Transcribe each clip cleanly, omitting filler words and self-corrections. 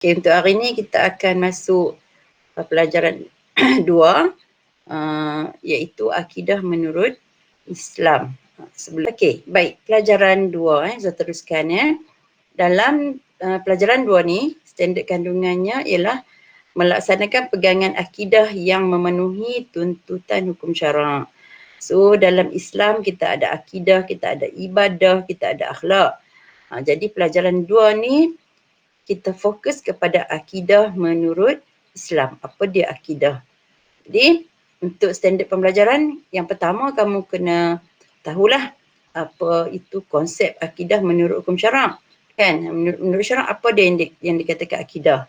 Okay, untuk hari ni kita akan masuk pelajaran 2 iaitu akidah menurut Islam. Okey, baik, pelajaran 2 saya teruskan. Dalam pelajaran 2 ni, standard kandungannya ialah melaksanakan pegangan akidah yang memenuhi tuntutan hukum syarak. So dalam Islam kita ada akidah, kita ada ibadah, kita ada akhlak. Jadi pelajaran 2 ni kita fokus kepada akidah menurut Islam. Apa dia akidah? Jadi untuk standard pembelajaran, yang pertama kamu kena tahulah apa itu konsep akidah menurut hukum syarak. Kan? Menurut syarak apa dia yang dikatakan akidah?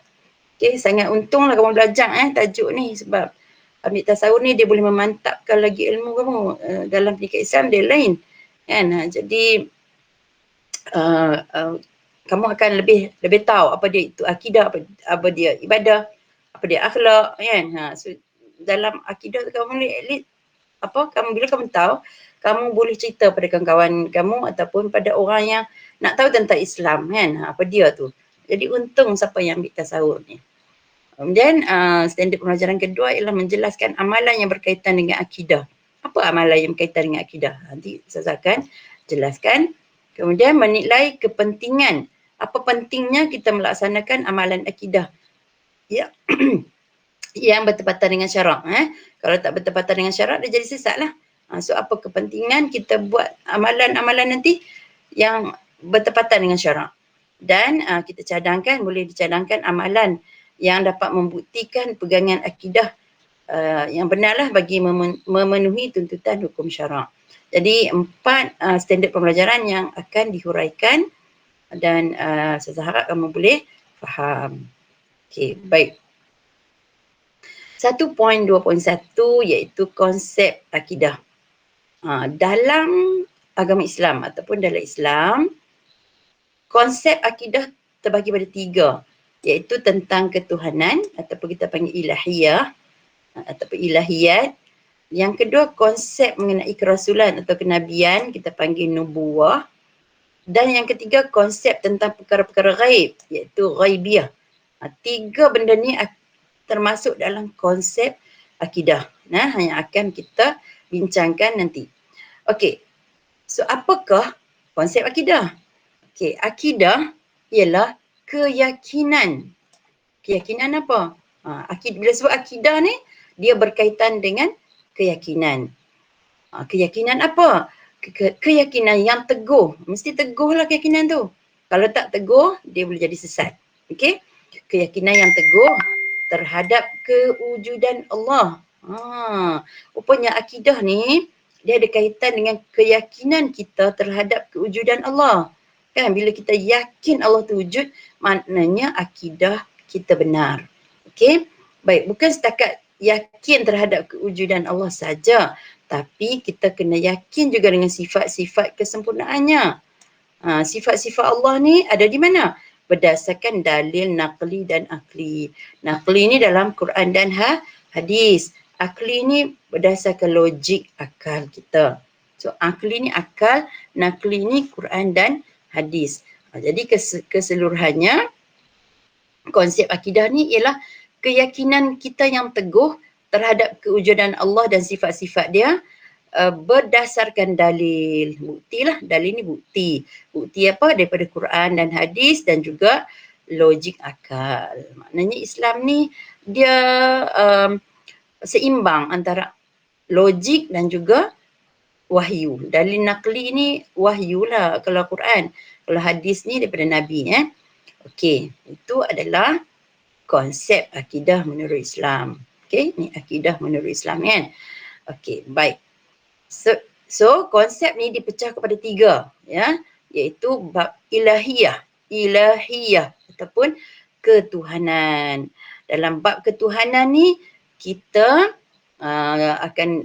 Okay, sangat untunglah kamu belajar tajuk ni sebab ambil tasawuf ni dia boleh memantapkan lagi ilmu kamu dalam pendidikan Islam dia lain. Kan? Jadi kamu akan lebih tahu apa dia itu akidah, apa dia ibadah, apa dia akhlak, kan? So dalam akidah tu kamu boleh at least bila kamu tahu, kamu boleh cerita pada kawan-kawan kamu ataupun pada orang yang nak tahu tentang Islam, kan? Apa dia tu. Jadi untung siapa yang ambil tasawuf ni. Kemudian standard pembelajaran kedua ialah menjelaskan amalan yang berkaitan dengan akidah. Apa amalan yang berkaitan dengan akidah? Nanti saya akan jelaskan. Kemudian menilai kepentingan. Apa pentingnya kita melaksanakan amalan akidah? Ya. Yang bertepatan dengan syarak. Kalau tak bertepatan dengan syarak, dia jadi sesat lah. So apa kepentingan kita buat amalan-amalan nanti yang bertepatan dengan syarak. Dan kita cadangkan, boleh dicadangkan amalan yang dapat membuktikan pegangan akidah yang benarlah bagi memenuhi tuntutan hukum syarak. Jadi 4 standard pembelajaran yang akan dihuraikan dan saya harap kamu boleh faham. Okey, baik. 1.2.1 iaitu konsep akidah. Dalam agama Islam ataupun dalam Islam, konsep akidah terbagi pada 3, iaitu tentang ketuhanan ataupun kita panggil ilahiyah ataupun ilahiyat. Yang kedua, konsep mengenai kerasulan atau kenabian, kita panggil nubuwah. Dan yang ketiga, konsep tentang perkara-perkara ghaib, iaitu ghaibiyah. 3 benda ni termasuk dalam konsep akidah yang akan kita bincangkan nanti. Okey, so apakah konsep akidah? Okey, akidah ialah keyakinan. Keyakinan apa? Bila sebut akidah ni, dia berkaitan dengan keyakinan. Keyakinan apa? Keyakinan yang teguh. Mesti teguhlah keyakinan tu. Kalau tak teguh, dia boleh jadi sesat. Okey? Keyakinan yang teguh terhadap kewujudan Allah. Rupanya akidah ni, dia ada kaitan dengan keyakinan kita terhadap kewujudan Allah. Kan? Bila kita yakin Allah tu wujud, maknanya akidah kita benar. Okey? Baik, bukan setakat yakin terhadap kewujudan Allah saja, tapi kita kena yakin juga dengan sifat-sifat kesempurnaannya. Sifat-sifat Allah ni ada di mana? Berdasarkan dalil naqli dan akli. Naqli ni dalam Quran dan hadis. Akli ni berdasarkan logik akal kita. So akli ni akal, naqli ni Quran dan hadis. Jadi keseluruhannya konsep akidah ni ialah keyakinan kita yang teguh terhadap kewujudan Allah dan sifat-sifat dia berdasarkan dalil. Buktilah, dalil ni bukti. Bukti apa? Daripada Quran dan hadis dan juga logik akal. Maknanya Islam ni dia seimbang antara logik dan juga wahyu. Dalil naqli ni wahyu lah kalau Quran. Kalau hadis ni daripada Nabi. Okey, itu adalah konsep akidah menurut Islam. Okey, ni akidah menurut Islam kan. Okey, baik. So konsep ni dipecah kepada 3, iaitu bab ilahiyah ataupun ketuhanan. Dalam bab ketuhanan ni kita akan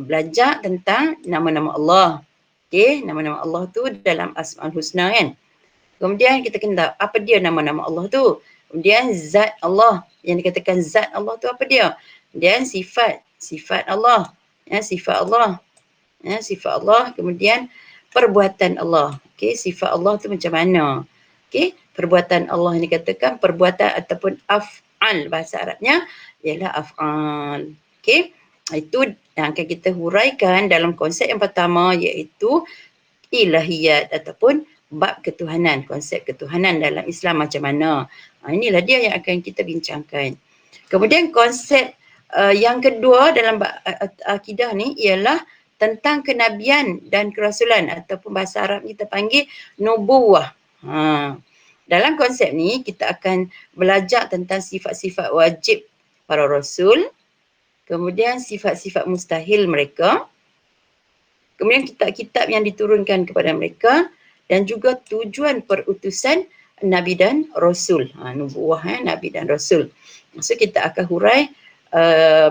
belajar tentang nama-nama Allah. Okey, nama-nama Allah tu dalam Asmaul Husna kan. Kemudian kita kena tahu apa dia nama-nama Allah tu. Kemudian zat Allah, yang dikatakan zat Allah tu apa dia? Kemudian sifat Allah. Sifat Allah. Kemudian perbuatan Allah. Okey, sifat Allah tu macam mana? Okey, perbuatan Allah yang dikatakan perbuatan ataupun af'al, bahasa Arabnya ialah af'al. Okey, itu yang akan kita huraikan dalam konsep yang pertama, iaitu ilahiyat ataupun bab ketuhanan, konsep ketuhanan dalam Islam macam mana. Inilah dia yang akan kita bincangkan. Kemudian konsep yang kedua dalam bab akidah ni ialah tentang kenabian dan kerasulan, ataupun bahasa Arab kita panggil nubuwah. Dalam konsep ni kita akan belajar tentang sifat-sifat wajib para rasul, kemudian sifat-sifat mustahil mereka, kemudian kitab-kitab yang diturunkan kepada mereka, dan juga tujuan perutusan Nabi dan Rasul. Nubuwah, Nabi dan Rasul. So kita akan hurai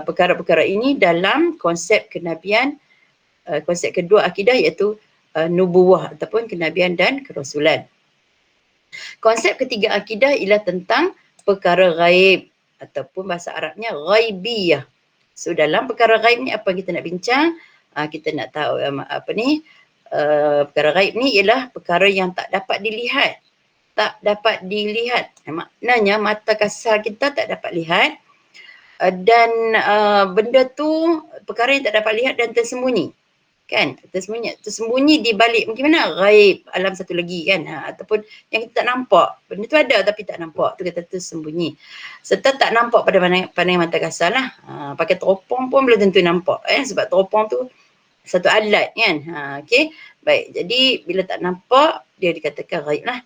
perkara-perkara ini dalam konsep kenabian, konsep kedua akidah, iaitu nubuwah ataupun kenabian dan kerasulan. Konsep ketiga akidah ialah tentang perkara ghaib ataupun bahasa Arabnya ghaibiyah. So dalam perkara ghaib ni apa kita nak bincang? Kita nak tahu perkara ghaib ni ialah perkara yang tak dapat dilihat. Tak dapat dilihat. Maknanya mata kasar kita tak dapat lihat, dan benda tu perkara yang tak dapat lihat dan tersembunyi. Kan? Tersembunyi di balik mungkin mana? Ghaib, alam satu lagi kan? Ataupun yang kita tak nampak. Benda tu ada tapi tak nampak. Tu kata tersembunyi. Serta tak nampak pada pandangan mata kasar lah. Pakai teropong pun belum tentu nampak. Sebab teropong tu satu alat kan. Okay. Baik, jadi bila tak nampak, dia dikatakan ghaib lah.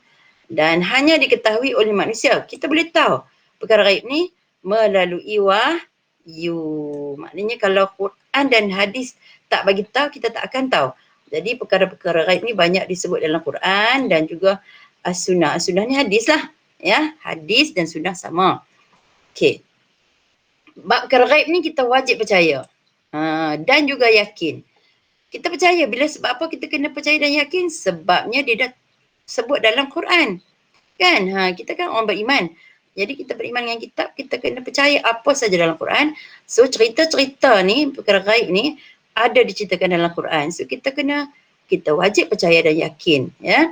Dan hanya diketahui oleh manusia. Kita boleh tahu perkara ghaib ni melalui wahyu. Maknanya kalau Quran dan hadis tak bagi tahu, kita tak akan tahu. Jadi perkara-perkara ghaib ni banyak disebut dalam Quran dan juga as-sunnah. As-sunnah ni hadis lah. Ya, hadis dan sunnah sama. Okey. Bab perkara ghaib ni kita wajib percaya. Dan juga yakin. Kita percaya. Bila sebab apa kita kena percaya dan yakin? Sebabnya dia dah sebut dalam Quran. Kan? Kita kan orang beriman. Jadi kita beriman dengan kitab, kita kena percaya apa saja dalam Quran. So cerita-cerita ni, perkara ghaib ni ada diceritakan dalam Quran. So kita wajib percaya dan yakin. Ya.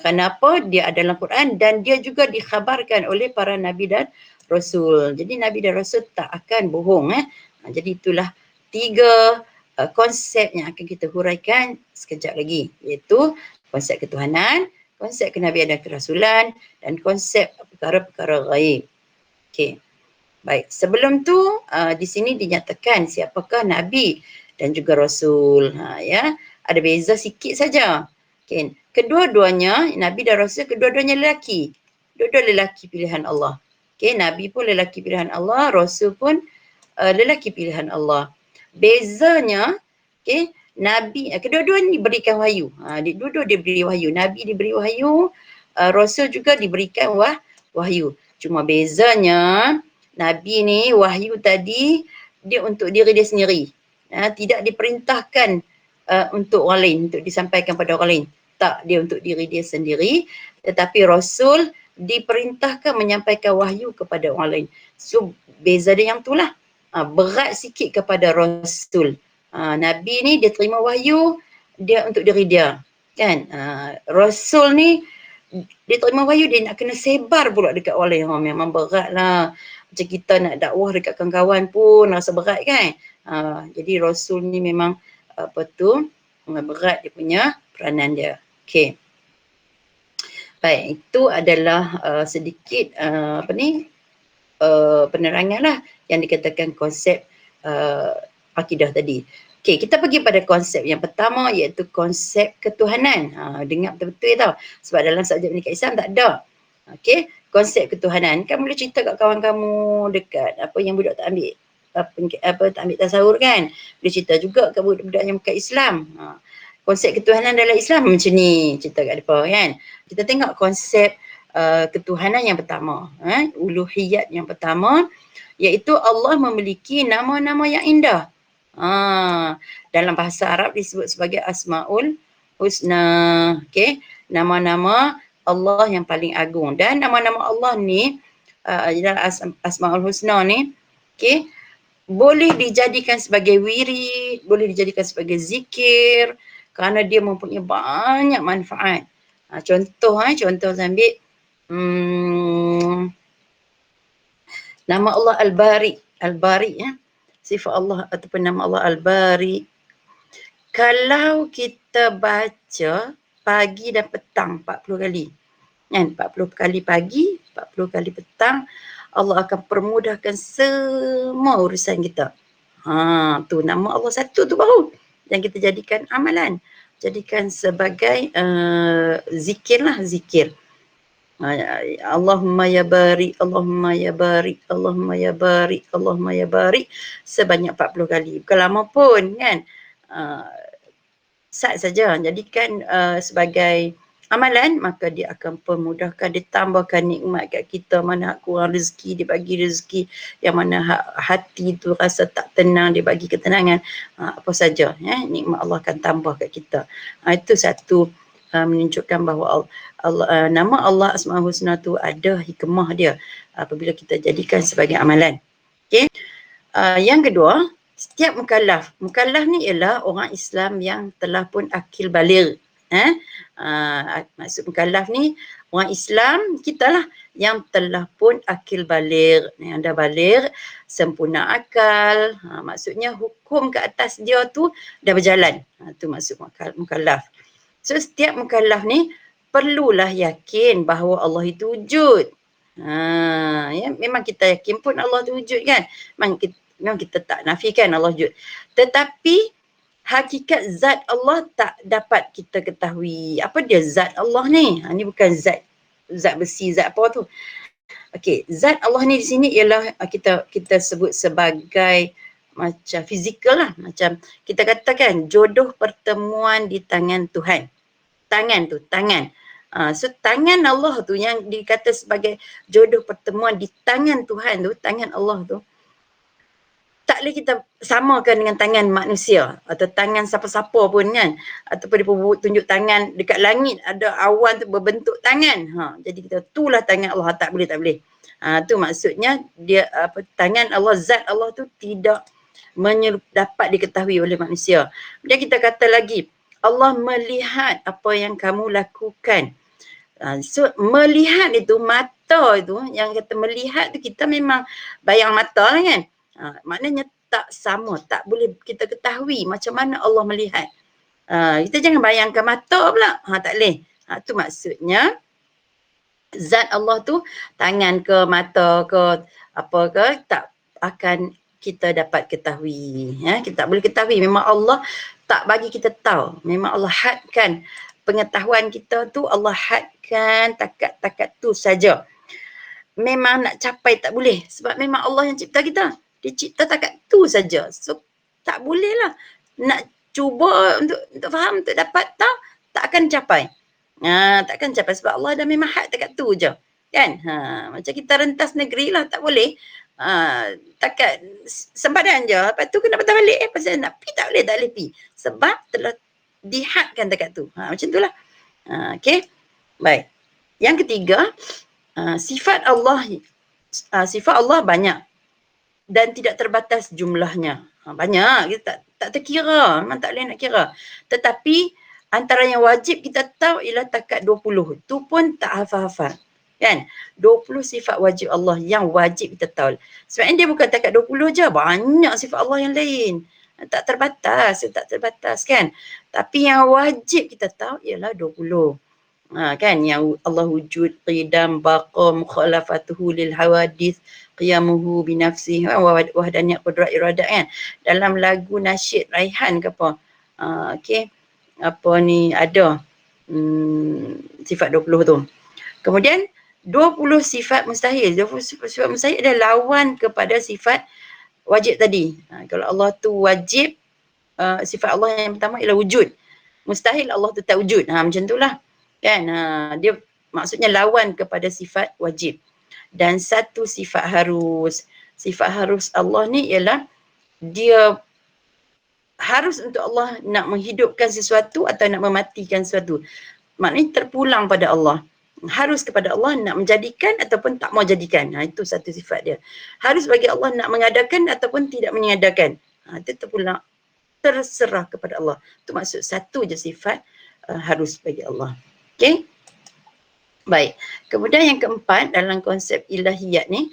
Kenapa? Dia ada dalam Quran dan dia juga dikhabarkan oleh para Nabi dan Rasul. Jadi Nabi dan Rasul tak akan bohong. Jadi itulah 3 konsep yang akan kita huraikan sekejap lagi. Iaitu konsep ketuhanan, konsep kenabian dan kerasulan, dan konsep perkara-perkara ghaib. Okey. Baik, sebelum tu di sini dinyatakan siapakah Nabi dan juga Rasul. Ya, ada beza sikit saja. Okay. Kedua-duanya, Nabi dan Rasul, kedua-duanya lelaki. Dua-dua lelaki pilihan Allah. Okay, Nabi pun lelaki pilihan Allah, Rasul pun lelaki pilihan Allah. Bezanya, okay, Nabi, kedua-dua ni diberikan wahyu. Dua-dua diberi wahyu. Nabi diberi wahyu, Rasul juga diberikan wahyu. Cuma bezanya, Nabi ni wahyu tadi dia untuk diri dia sendiri. Tidak diperintahkan untuk orang lain, untuk disampaikan pada orang lain. Tak, dia untuk diri dia sendiri. Tetapi Rasul diperintahkan menyampaikan wahyu kepada orang lain. So beza dia yang itulah. Berat sikit kepada Rasul. Nabi ni dia terima wahyu, dia untuk diri dia. Kan? Rasul ni dia terima wahyu, dia nak kena sebar pula dekat orang lain. Memang berat lah. Macam kita nak dakwah dekat kawan-kawan pun rasa berat kan. Jadi Rasul ni memang berat dia punya peranan dia. Okey. Baik, itu adalah sedikit penerangan lah yang dikatakan konsep akidah tadi. Okey, kita pergi pada konsep yang pertama, iaitu konsep ketuhanan. Dengar betul-betul tau. Sebab dalam subjek pendidikan Islam tak ada. Okey, konsep ketuhanan. Kan boleh cerita kat kawan kamu dekat apa yang budak tak ambil tak ambil tasawur kan. Boleh cerita juga kat budak-budak yang bukan Islam. Konsep ketuhanan dalam Islam macam ni, cerita kat depa kan. Kita tengok konsep ketuhanan yang pertama, uluhiyat yang pertama, iaitu Allah memiliki nama-nama yang indah. Dalam bahasa Arab disebut sebagai Asmaul Husna. Okey, nama-nama Allah yang paling agung. Dan nama-nama Allah ni adalah Asmaul Husna ni, okey, boleh dijadikan sebagai wirid, boleh dijadikan sebagai zikir kerana dia mempunyai banyak manfaat. Contoh saya ambil Nama Allah Al-Bari. Al-Bari ya. Sifat Allah ataupun nama Allah Al-Bari. Kalau kita baca pagi dan petang 40 kali. Kan? 40 kali pagi, 40 kali petang. Allah akan permudahkan semua urusan kita. Tu nama Allah satu tu baru. Yang kita jadikan amalan. Jadikan sebagai zikir lah, zikir. Allahumma ya bari, Allahumma ya bari, Allahumma ya bari, Allahumma ya bari sebanyak 40 kali. Bukan lama pun kan. Sat saja jadikan sebagai amalan, maka dia akan permudahkan, ditambahkan nikmat kat kita. Mana kurang rezeki, dia bagi rezeki. Yang mana hati tu rasa tak tenang, dia bagi ketenangan. Apa saja ya, nikmat Allah akan tambah kat kita. Itu satu menunjukkan bahawa nama Allah Asmaul Husna tu ada hikmah dia apabila kita jadikan sebagai amalan. Okey. Yang kedua, setiap mukallaf. Mukallaf ni ialah orang Islam yang telah pun akil baligh. Maksud mukallaf ni orang Islam kita lah yang telah pun akil baligh, yang dah baligh, sempurna akal. Maksudnya hukum ke atas dia tu dah berjalan. Tu maksud mukallaf. So setiap mukallaf ni perlulah yakin bahawa Allah itu wujud. Ya, memang kita yakin pun Allah itu wujud kan. Memang kita tak nafikan Allah wujud. Tetapi hakikat zat Allah tak dapat kita ketahui. Apa dia zat Allah ni? Ni bukan zat besi, zat apa tu. Okey, zat Allah ni di sini ialah kita sebut sebagai macam fizikal lah. Macam kita katakan jodoh pertemuan di tangan Tuhan. Tangan tu, tangan. So tangan Allah tu yang dikata sebagai jodoh pertemuan di tangan Tuhan tu, tangan Allah tu, tak boleh kita samakan dengan tangan manusia atau tangan siapa-siapa pun kan. Ataupun dia tunjuk tangan dekat langit, ada awan tu berbentuk tangan. Jadi kita itulah tangan Allah, tak boleh. Tu maksudnya dia tangan Allah, zat Allah tu tidak dapat diketahui oleh manusia. Dia kita kata lagi, Allah melihat apa yang kamu lakukan. So melihat itu, mata itu, yang kata melihat tu kita memang bayang mata lah kan. Maknanya tak sama, tak boleh kita ketahui macam mana Allah melihat. Kita jangan bayangkan mata pula. Tak boleh. Tu maksudnya zat Allah tu tangan ke mata ke apa ke tak akan kita dapat ketahui. Kita tak boleh ketahui. Memang Allah tak bagi kita tahu. Memang Allah hadkan pengetahuan kita tu, Allah hadkan takat-takat tu saja. Memang nak capai tak boleh. Sebab memang Allah yang cipta kita. Dia cipta takat tu saja. So tak boleh lah. Nak cuba untuk faham, untuk dapat tahu, tak akan capai. Tak akan capai sebab Allah dah memang had takat tu je. Kan? Macam kita rentas negeri lah, tak boleh. Takat sempadan je. Lepas tu kena patah balik. Pasal nak pergi tak boleh pergi. Sebab telah dihadkan takat tu. Macam tu lah. Okay. Baik. Yang ketiga, sifat Allah banyak dan tidak terbatas jumlahnya. Banyak. Kita tak terkira. Memang tak boleh nak kira. Tetapi antara yang wajib kita tahu ialah takat 20. Tu pun tak hafal-hafal. Kan? 20 sifat wajib Allah yang wajib kita tahu. Sebabnya dia bukan takat 20 je. Banyak sifat Allah yang lain. Tak terbatas kan. Tapi yang wajib kita tahu ialah 20. Kan? Yang Allah wujud, qidam, baqa, mukhalafatuhu lil hawadith, qiyamuhu binafsih, wahdaniyat, qudrat, iradat kan. Dalam lagu nasyid Raihan ke apa. Okay. Apa ni ada sifat 20 tu. Kemudian 20 sifat mustahil. 20 sifat mustahil adalah lawan kepada sifat wajib tadi. Kalau Allah tu wajib, sifat Allah yang pertama ialah wujud. Mustahil Allah tu tak wujud. Macam itulah. Kan? Dia maksudnya lawan kepada sifat wajib. Dan satu sifat harus. Sifat harus Allah ni ialah dia harus untuk Allah nak menghidupkan sesuatu atau nak mematikan sesuatu. Maknanya terpulang pada Allah. Harus kepada Allah nak menjadikan ataupun tak mau jadikan. Itu satu sifat dia. Harus bagi Allah nak mengadakan ataupun tidak mengadakan. Itu terpulang, terserah kepada Allah. Itu maksud satu je sifat harus bagi Allah. Okay. Baik. Kemudian yang keempat dalam konsep ilahiyat ni,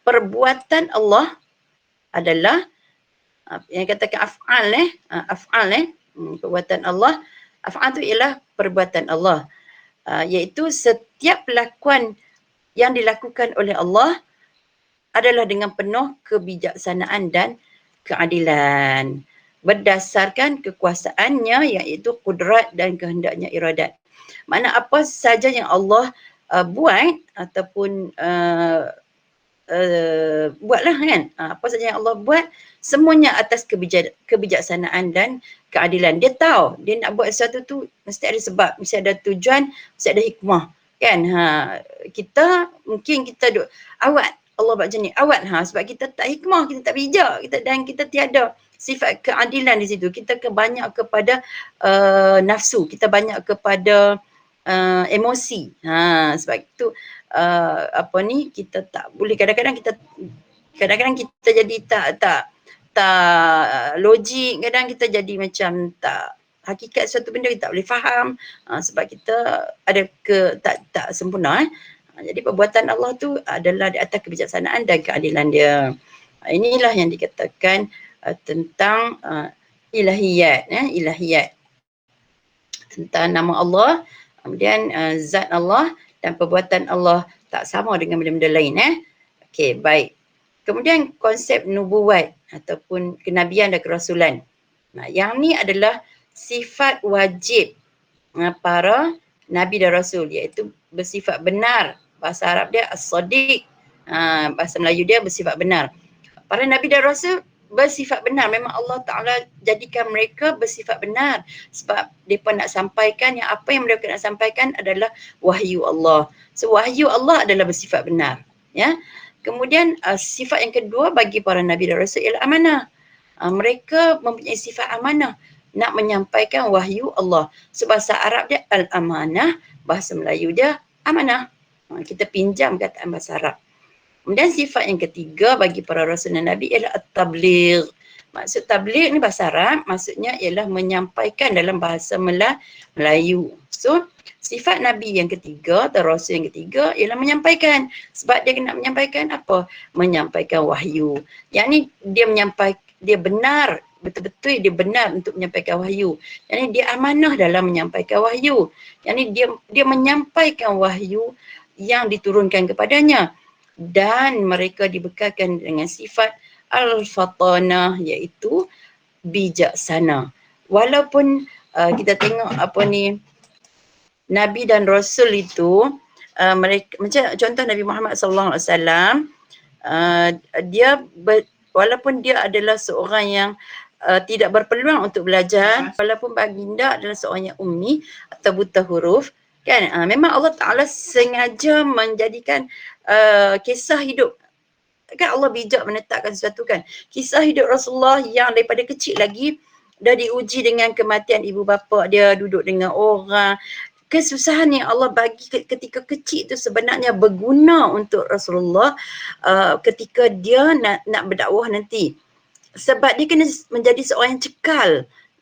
perbuatan Allah adalah yang katakan af'al perbuatan Allah. Af'al tu ialah perbuatan Allah, iaitu setiap perlakuan yang dilakukan oleh Allah adalah dengan penuh kebijaksanaan dan keadilan berdasarkan kekuasaannya, iaitu kudrat dan kehendaknya, iradat. Makna apa saja yang Allah buat ataupun buatlah kan, apa saja yang Allah buat semuanya atas kebijaksanaan dan keadilan. Dia tahu dia nak buat sesuatu tu mesti ada sebab, mesti ada tujuan, mesti ada hikmah kan. Kita mungkin kita duk awat Allah buat macam ni, awat sebab kita tak hikmah, kita tak bijak, dan kita tiada sifat keadilan di situ. Kita banyak kepada nafsu, kita banyak kepada emosi. Sebab itu kita tak boleh, kadang-kadang kita jadi tak logik, kadang kita jadi macam tak hakikat suatu benda kita tak boleh faham, sebab kita ada tak sempurna. Jadi perbuatan Allah tu adalah di atas kebijaksanaan dan keadilan dia. Inilah yang dikatakan tentang ilahiyat, ilahiyat tentang nama Allah, kemudian zat Allah dan perbuatan Allah tak sama dengan benda-benda lain. Okey, baik. Kemudian konsep nubuwat ataupun kenabian dan kerasulan. Yang ni adalah sifat wajib para nabi dan rasul, iaitu bersifat benar. Bahasa Arab dia as-sadiq, bahasa Melayu dia bersifat benar. Para nabi dan rasul bersifat benar. Memang Allah Ta'ala jadikan mereka bersifat benar sebab mereka nak sampaikan apa yang mereka nak sampaikan adalah wahyu Allah. So wahyu Allah adalah bersifat benar. Ya. Kemudian sifat yang kedua bagi para nabi dan rasul ialah amanah. Mereka mempunyai sifat amanah, nak menyampaikan wahyu Allah. So bahasa Arab dia al-amanah, bahasa Melayu dia amanah. Kita pinjam kataan bahasa Arab. Kemudian sifat yang ketiga bagi para rasul dan nabi ialah at-tabligh. Maksud tabligh ni bahasa Arab, maksudnya ialah menyampaikan dalam bahasa Melayu. So sifat nabi yang ketiga atau rasul yang ketiga ialah menyampaikan. Sebab dia nak menyampaikan apa? Menyampaikan wahyu. Yang ni dia benar, betul-betul dia benar untuk menyampaikan wahyu. Yang ni dia amanah dalam menyampaikan wahyu. Yang ni dia menyampaikan wahyu yang diturunkan kepadanya. Dan mereka dibekalkan dengan sifat al-fatanah, iaitu bijaksana. Walaupun kita tengok Nabi dan Rasul itu, mereka macam contoh Nabi Muhammad SAW, walaupun dia adalah seorang yang tidak berpeluang untuk belajar, walaupun baginda adalah seorang yang ummi atau buta huruf, kan? Memang Allah Ta'ala sengaja menjadikan kisah hidup, kan Allah bijak menetapkan sesuatu kan. Kisah hidup Rasulullah yang daripada kecil lagi dah diuji dengan kematian ibu bapa dia, duduk dengan orang. Kesusahan yang Allah bagi ketika kecil tu sebenarnya berguna untuk Rasulullah ketika dia nak berdakwah nanti. Sebab dia kena menjadi seorang yang cekal.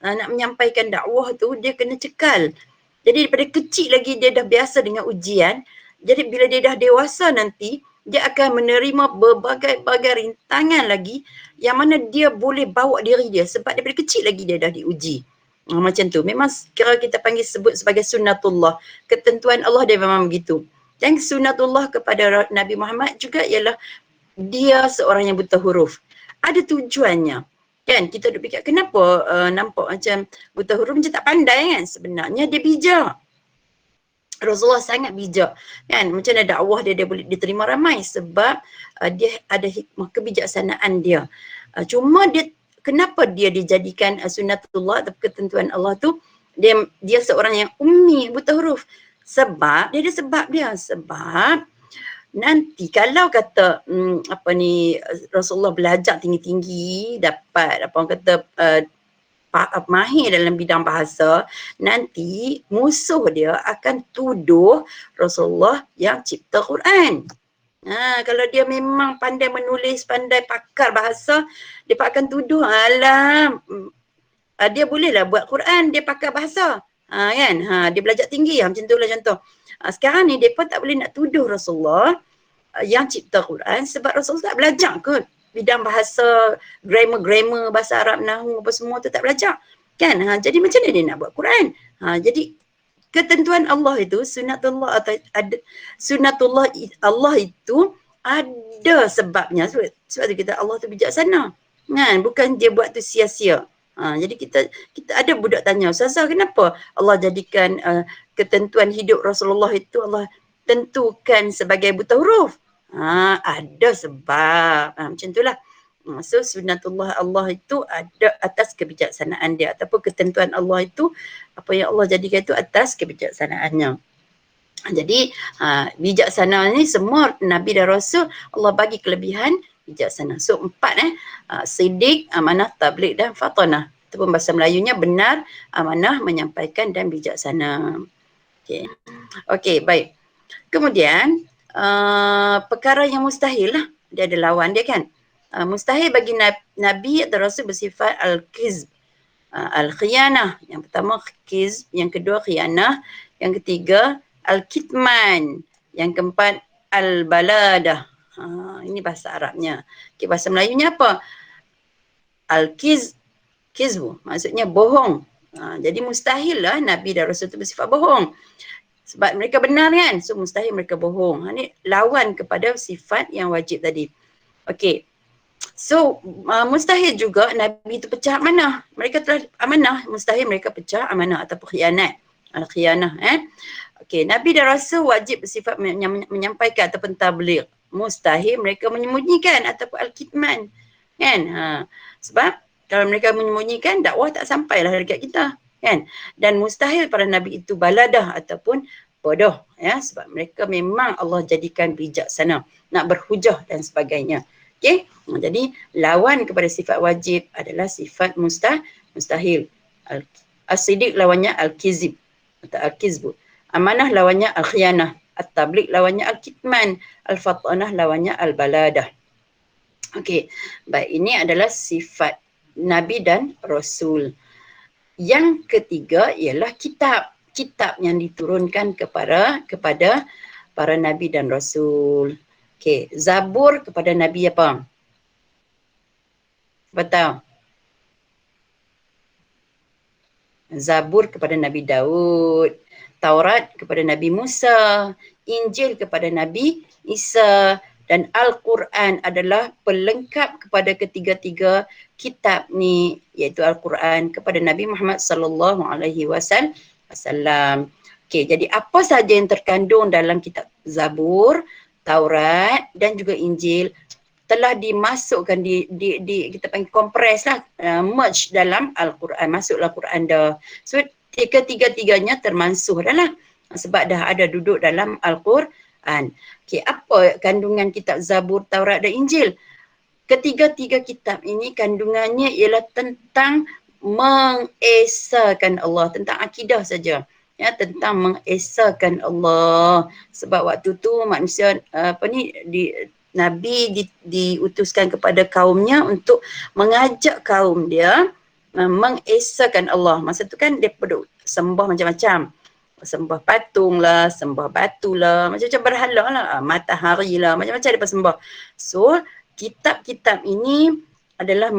Nak menyampaikan dakwah tu dia kena cekal. Jadi daripada kecil lagi dia dah biasa dengan ujian. Jadi bila dia dah dewasa nanti, dia akan menerima berbagai-bagai rintangan lagi yang mana dia boleh bawa diri dia sebab daripada kecil lagi dia dah diuji. Macam tu. Memang kira kita sebut sebagai sunnatullah. Ketentuan Allah dia memang begitu. Dan sunnatullah kepada Nabi Muhammad juga ialah dia seorang yang buta huruf. Ada tujuannya. Kan kita duk fikir kenapa nampak macam buta huruf macam tak pandai kan? Sebenarnya dia bijak. Rasulullah sangat bijak kan, macam mana dakwah dia boleh diterima ramai sebab dia ada hikmah kebijaksanaan dia. Cuma kenapa dia dijadikan sunnatullah atau ketentuan Allah tu, dia seorang yang ummi, buta huruf. Sebab dia ada sebab dia. Sebab nanti kalau kata Rasulullah belajar tinggi-tinggi, dapat mahir dalam bidang bahasa, nanti musuh dia akan tuduh Rasulullah yang cipta Quran. Kalau dia memang pandai menulis, pandai pakar bahasa, dia akan tuduh, dia bolehlah buat Quran, dia pakar bahasa. Kan? Dia belajar tinggi macam itulah contoh. Sekarang ni depa tak boleh nak tuduh Rasulullah yang cipta Quran sebab Rasulullah tak belajar ke bidang bahasa, grammar bahasa Arab, nahwu apa semua tu tak belajar. Kan? Jadi macam mana dia nak buat Quran? Jadi ketentuan Allah itu, sunatullah atau ada sunatullah Allah itu ada sebabnya. Sebab tu kita Allah tu bijaksana. Kan? Bukan dia buat tu sia-sia. Jadi kita ada budak tanya, Ustazah kenapa Allah jadikan ketentuan hidup Rasulullah itu Allah tentukan sebagai buta huruf? Ada sebab. Macam itulah. So sunatullah Allah itu ada atas kebijaksanaan dia ataupun ketentuan Allah itu apa yang Allah jadikan itu atas kebijaksanaannya. Jadi bijaksana ni semua Nabi dan Rasul Allah bagi kelebihan bijaksana. So 4 sidik, amanah, tabligh dan fatanah. Itu pun bahasa Melayunya benar, amanah, menyampaikan dan bijaksana. Okey, baik. Kemudian perkara yang mustahil lah. Dia ada lawan dia kan. Mustahil bagi Nabi atau Rasul bersifat al-kizb, al-khiyanah. Yang pertama kizb, yang kedua khiyanah, yang ketiga al-kitman, yang keempat al-baladah. Ini bahasa Arabnya. Okay, bahasa Melayunya apa? Al-kizbu, maksudnya bohong. Jadi mustahil lah Nabi dan Rasul itu bersifat bohong. Sebab mereka benar kan? So mustahil mereka bohong. Ini lawan kepada sifat yang wajib tadi. Okey. So mustahil juga Nabi itu pecah amanah. Mereka telah amanah, mustahil mereka pecah amanah ataupun khianat. Al-khianah. Okey, Nabi dan Rasul wajib bersifat menyampaikan ataupun tabligh. Mustahil mereka menyembunyikan ataupun al-kitman. Kan? Sebab kalau mereka menyembunyikan, dakwah tak sampailah dekat kita. Kan? Dan mustahil para Nabi itu baladah ataupun bodoh. Sebab mereka memang Allah jadikan bijaksana. Nak berhujah dan sebagainya. Okay? Jadi lawan kepada sifat wajib adalah sifat mustahil. As-sidiq lawannya al-kizib atau al-kizbu. Amanah lawannya al-khiyanah. At-tabligh lawannya al-kitman. Al-fatanah lawannya al-baladah. Okey, baik, ini adalah sifat Nabi dan Rasul. Yang ketiga ialah kitab. Kitab yang diturunkan kepada para Nabi dan Rasul. Okey, Zabur kepada Nabi apa? Betul. Zabur kepada Nabi Daud. Taurat kepada Nabi Musa. Injil kepada Nabi Isa. Dan Al-Quran adalah pelengkap kepada ketiga-tiga kitab ni, iaitu Al-Quran kepada Nabi Muhammad sallallahu alaihi wasallam. Okey, jadi apa sahaja yang terkandung dalam kitab Zabur, Taurat dan juga Injil telah dimasukkan di kita panggil kompres lah, merge dalam Al-Quran, masuklah Quran dah. So ketiga-tiganya termansuh dah lah sebab dah ada duduk dalam Al-Quran. Okey, apa kandungan kitab Zabur, Taurat dan Injil? Ketiga-tiga kitab ini kandungannya ialah tentang mengesahkan Allah, tentang akidah saja. Tentang mengesahkan Allah. Sebab waktu tu manusia Nabi diutuskan kepada kaumnya untuk mengajak kaum dia mengesahkan Allah. Masa tu kan dia perlu sembah macam-macam. Sembah patung lah, sembah batu lah, macam-macam berhala lah, matahari lah, macam-macam dia sembah. So, kitab-kitab ini adalah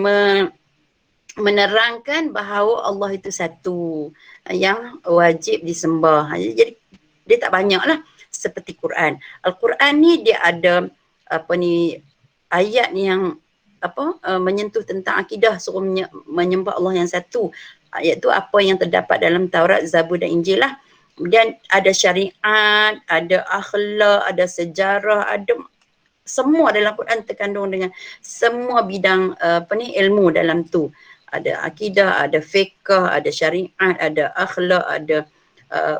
menerangkan bahawa Allah itu satu yang wajib disembah. Jadi dia tak banyak lah seperti Quran. Al-Quran ni dia ada ayat yang menyentuh tentang akidah, suruh menyembah Allah yang satu. Ayat tu apa yang terdapat dalam Taurat, Zabur dan Injil lah. Kemudian ada syariat, ada akhlak, ada sejarah, ada semua dalam Quran terkandung dengan semua bidang ilmu dalam tu. Ada akidah, ada fiqh, ada syariat, ada akhlak, ada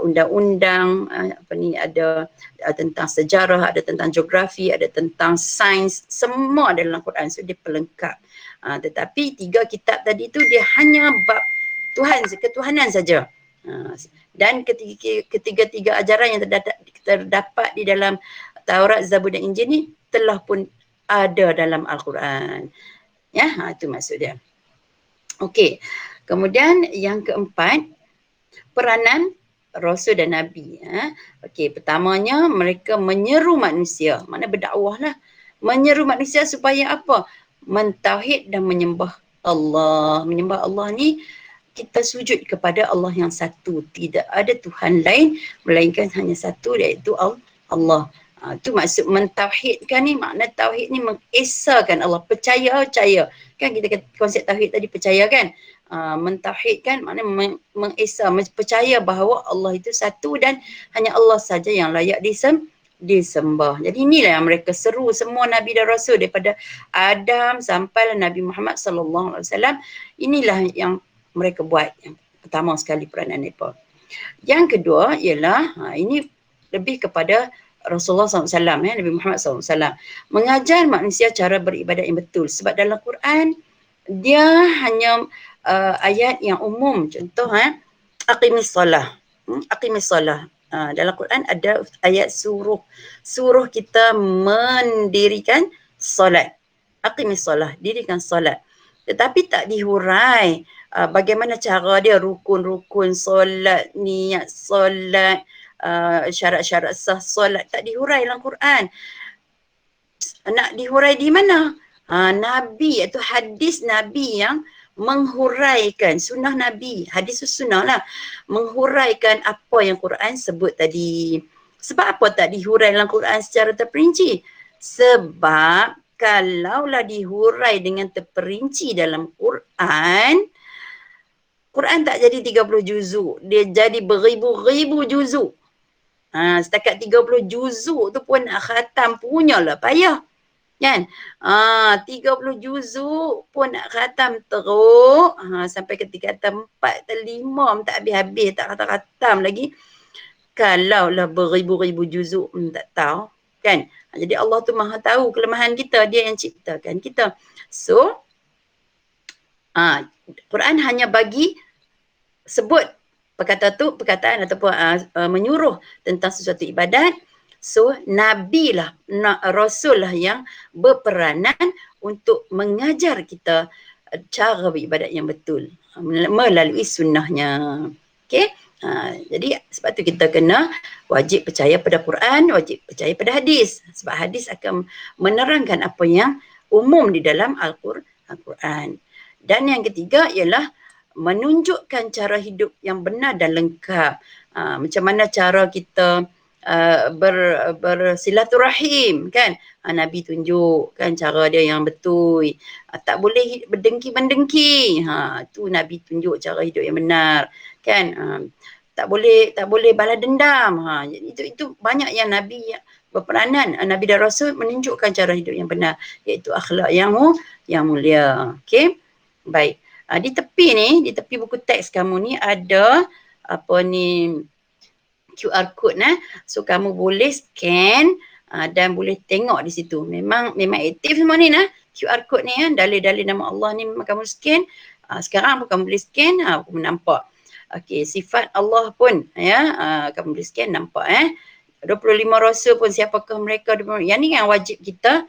undang-undang, ada tentang sejarah, ada tentang geografi, ada tentang sains, semua dalam Quran. So dia pelengkap. Tetapi tiga kitab tadi tu dia hanya bab Tuhan, ketuhanan saja. Dan ketiga-tiga ajaran yang terdapat di dalam Taurat, Zabur dan Injil ni telah pun ada dalam Al-Quran. Itu maksud dia. Okey. Kemudian yang keempat, peranan Rasul dan Nabi. Okey, pertamanya mereka menyeru manusia, mana berdakwah lah. Menyeru manusia supaya apa? Mentauhid dan menyembah Allah. Menyembah Allah ni kita sujud kepada Allah yang satu. Tidak ada Tuhan lain melainkan hanya satu, iaitu Allah. Itu maksud mentauhidkan ni, makna tauhid ni mengesahkan Allah. Percaya. Kan kita kata konsep tauhid tadi percaya kan? Mentauhidkan maknanya mengesah, percaya bahawa Allah itu satu dan hanya Allah saja yang layak disembah. Jadi inilah yang mereka seru semua Nabi dan Rasul daripada Adam sampai Nabi Muhammad sallallahu alaihi wasallam. Inilah yang mereka buat yang pertama sekali peranan mereka. Yang kedua ialah ini lebih kepada Rasulullah SAW, Nabi Muhammad SAW mengajar manusia cara beribadat yang betul. Sebab dalam Quran dia hanya ayat yang umum. Contoh aqimis solah. Aqimis solah. Dalam Quran ada ayat suruh kita mendirikan solat. Aqimis solah, dirikan solat. Tetapi tak dihurai bagaimana cara dia, rukun-rukun solat, niat solat, syarat-syarat sah solat, tak dihurai dalam Quran. Nak dihurai di mana? Nabi, iaitu hadis Nabi yang menghuraikan, sunnah Nabi, hadis sunnah lah, menghuraikan apa yang Quran sebut tadi. Sebab apa tak dihurai dalam Quran secara terperinci? Sebab kalaulah dihurai dengan terperinci dalam Quran, Quran tak jadi 30 juzuk, dia jadi beribu-ribu juzuk. Setakat 30 juzuk tu pun nak khatam punyalah payah. Kan? 30 juzuk pun nak khatam teruk. Sampai ketika khatam 4 atau 5 tak habis-habis, tak khatam lagi. Kalaulah beribu-ribu juzuk tak tahu. Kan? Jadi Allah tu maha tahu kelemahan kita. Dia yang ciptakan kita. So, Quran hanya bagi sebut perkataan ataupun menyuruh tentang sesuatu ibadat. So, Nabi lah, Rasul lah yang berperanan untuk mengajar kita cara beribadat yang betul melalui sunnahnya. Okay? Jadi sebab tu kita kena wajib percaya pada Quran, wajib percaya pada hadis. Sebab hadis akan menerangkan apa yang umum di dalam Al-Quran. Dan yang ketiga ialah menunjukkan cara hidup yang benar dan lengkap. Macam mana cara kita bersilaturahim kan. Nabi tunjuk kan cara dia yang betul. Tak boleh berdengki-mendengki. Tu Nabi tunjuk cara hidup yang benar kan. Tak boleh balas dendam. Itu banyak yang Nabi berperanan. Nabi dan Rasul menunjukkan cara hidup yang benar, iaitu akhlak yang mulia. Okey. Baik. Di tepi buku teks kamu ni ada QR code so kamu boleh scan dan boleh tengok di situ. Memang aktif semua ni QR code ni dalil-dalil nama Allah ni memang kamu scan. Sekarang pun kamu boleh scan, kamu nampak. Okey, sifat Allah pun kamu boleh scan nampak 25 rasul pun siapakah mereka? Yang ni yang wajib kita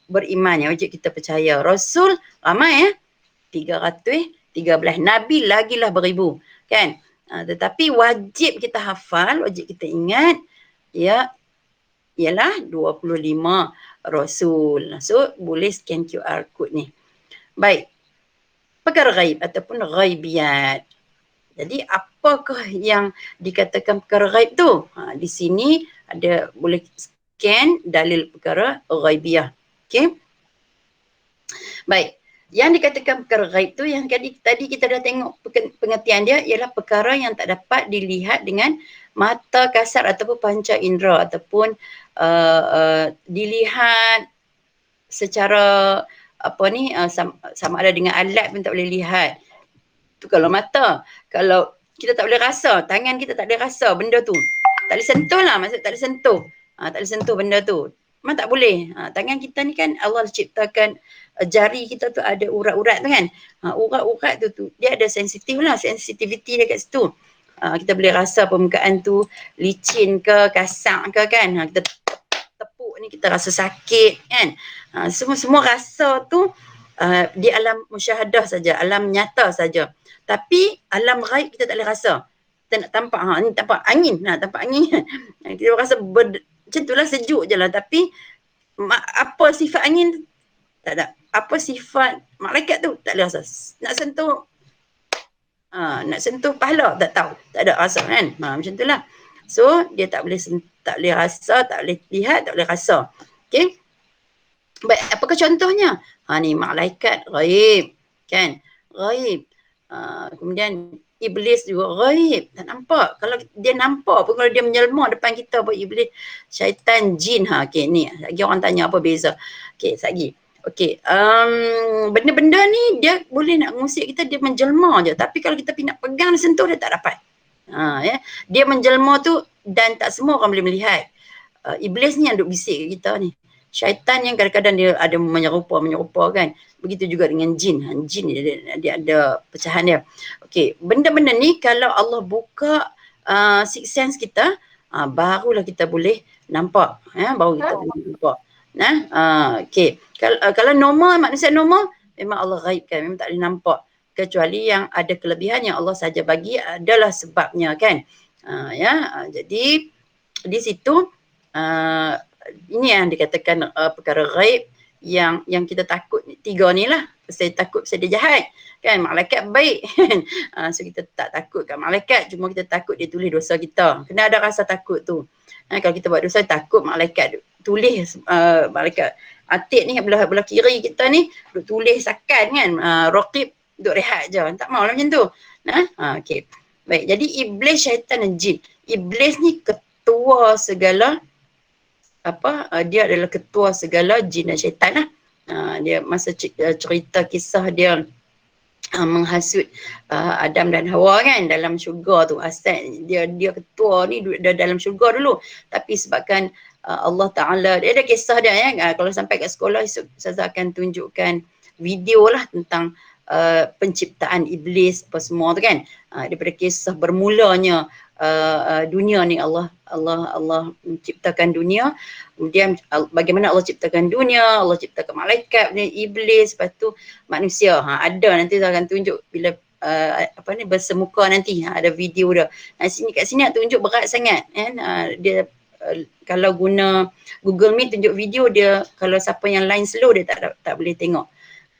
beriman, yang wajib kita percaya. Rasul ramai 313, Nabi lagilah beribu kan. Tetapi wajib kita hafal, wajib kita ingat ialah 25 Rasul. So boleh scan QR code ni. Baik. Perkara ghaib ataupun ghaibiyat. Jadi apakah yang dikatakan perkara ghaib tu? Di sini ada boleh scan dalil perkara ghaibiyah. Okey. Baik. Yang dikatakan perkara ghaib tu yang tadi kita dah tengok pengertian dia ialah perkara yang tak dapat dilihat dengan mata kasar ataupun panca indera ataupun dilihat secara sama ada dengan alat pun tak boleh lihat. Tu kalau mata. Kalau kita tak boleh rasa, tangan kita tak boleh rasa benda tu. Tak boleh sentuh lah, maksud tak boleh sentuh. Tak boleh sentuh benda tu. Memang tak boleh. Tangan kita ni kan Allah ciptakan jari kita tu ada urat-urat tu kan. Urat-urat tu dia ada sensitif lah, sensitivity dia kat situ. Kita boleh rasa permukaan tu licin ke, kasar ke kan. Kita tepuk ni kita rasa sakit kan. Semua rasa tu di alam musyahadah saja, alam nyata saja. Tapi alam ghaib kita tak boleh rasa. Kita nak tampak, ni tampak angin, tampak angin. Kita rasa macam itulah, sejuk je lah. Tapi apa sifat angin tak ada. Apa sifat malaikat tu tak boleh rasa. Nak sentuh nak sentuh pahala tak tahu, tak ada rasa kan. Macam itulah. So dia tak boleh rasa, tak boleh lihat, tak boleh rasa. Okey. Baik, apakah contohnya? Ni malaikat ghaib kan, ghaib. Kemudian iblis juga ghaib, tak nampak. Kalau dia nampak pun, kalau dia menjelma depan kita, buat iblis, syaitan, jin. Okey, ni lagi orang tanya apa beza. Okey, lagi. Okey, benda-benda ni dia boleh nak mengusik kita, dia menjelma je. Tapi kalau kita pergi nak pegang, sentuh, dia tak dapat. Ya. Dia menjelma tu dan tak semua orang boleh melihat. Iblis ni yang duk bisik kita ni. Syaitan yang kadang-kadang dia ada menyerupa kan. Begitu juga dengan jin. Jin dia ada pecahan dia. Okey, benda-benda ni kalau Allah buka sixth sense kita, barulah kita boleh nampak. Baru kita boleh nampak. Okey. Kalau normal, manusia normal, memang Allah ghaibkan, memang tak boleh nampak. Kecuali yang ada kelebihan yang Allah saja bagi, adalah sebabnya kan. Jadi di situ ini yang dikatakan perkara ghaib yang kita takut, tiga ni lah. Saya takut pasal dia jahat kan, malaikat baik. So kita tak takut kat malaikat, cuma kita takut dia tulis dosa kita. Kena ada rasa takut tu. Kalau kita buat dosa, takut malaikat tulis, malaikat Atik ni belah kiri kita ni duk tulis sakan kan, Raqib duk rehat je, tak maulah macam tu. Okey. Baik, jadi iblis, syaitan dan jin. Iblis ni ketua segala dia adalah ketua segala jin dan syaitan lah. Dia masa cerita kisah dia menghasut Adam dan Hawa kan dalam syurga tu. Asal dia ketua ni dalam syurga dulu, tapi sebabkan Allah Ta'ala, dia ada kisah dia ya. Kalau sampai kat sekolah, Ustazah akan tunjukkan video lah tentang penciptaan iblis apa semua tu kan. Daripada kisah bermulanya dunia ni, Allah menciptakan dunia, kemudian bagaimana Allah ciptakan dunia, Allah ciptakan malaikat, iblis, lepas tu manusia. Ada nanti saya akan tunjuk bila bersemuka nanti, ada video dia. Kat sini nak tunjuk berat sangat kan. Dia kalau guna Google Meet tunjuk video dia, kalau siapa yang line slow dia tak boleh tengok.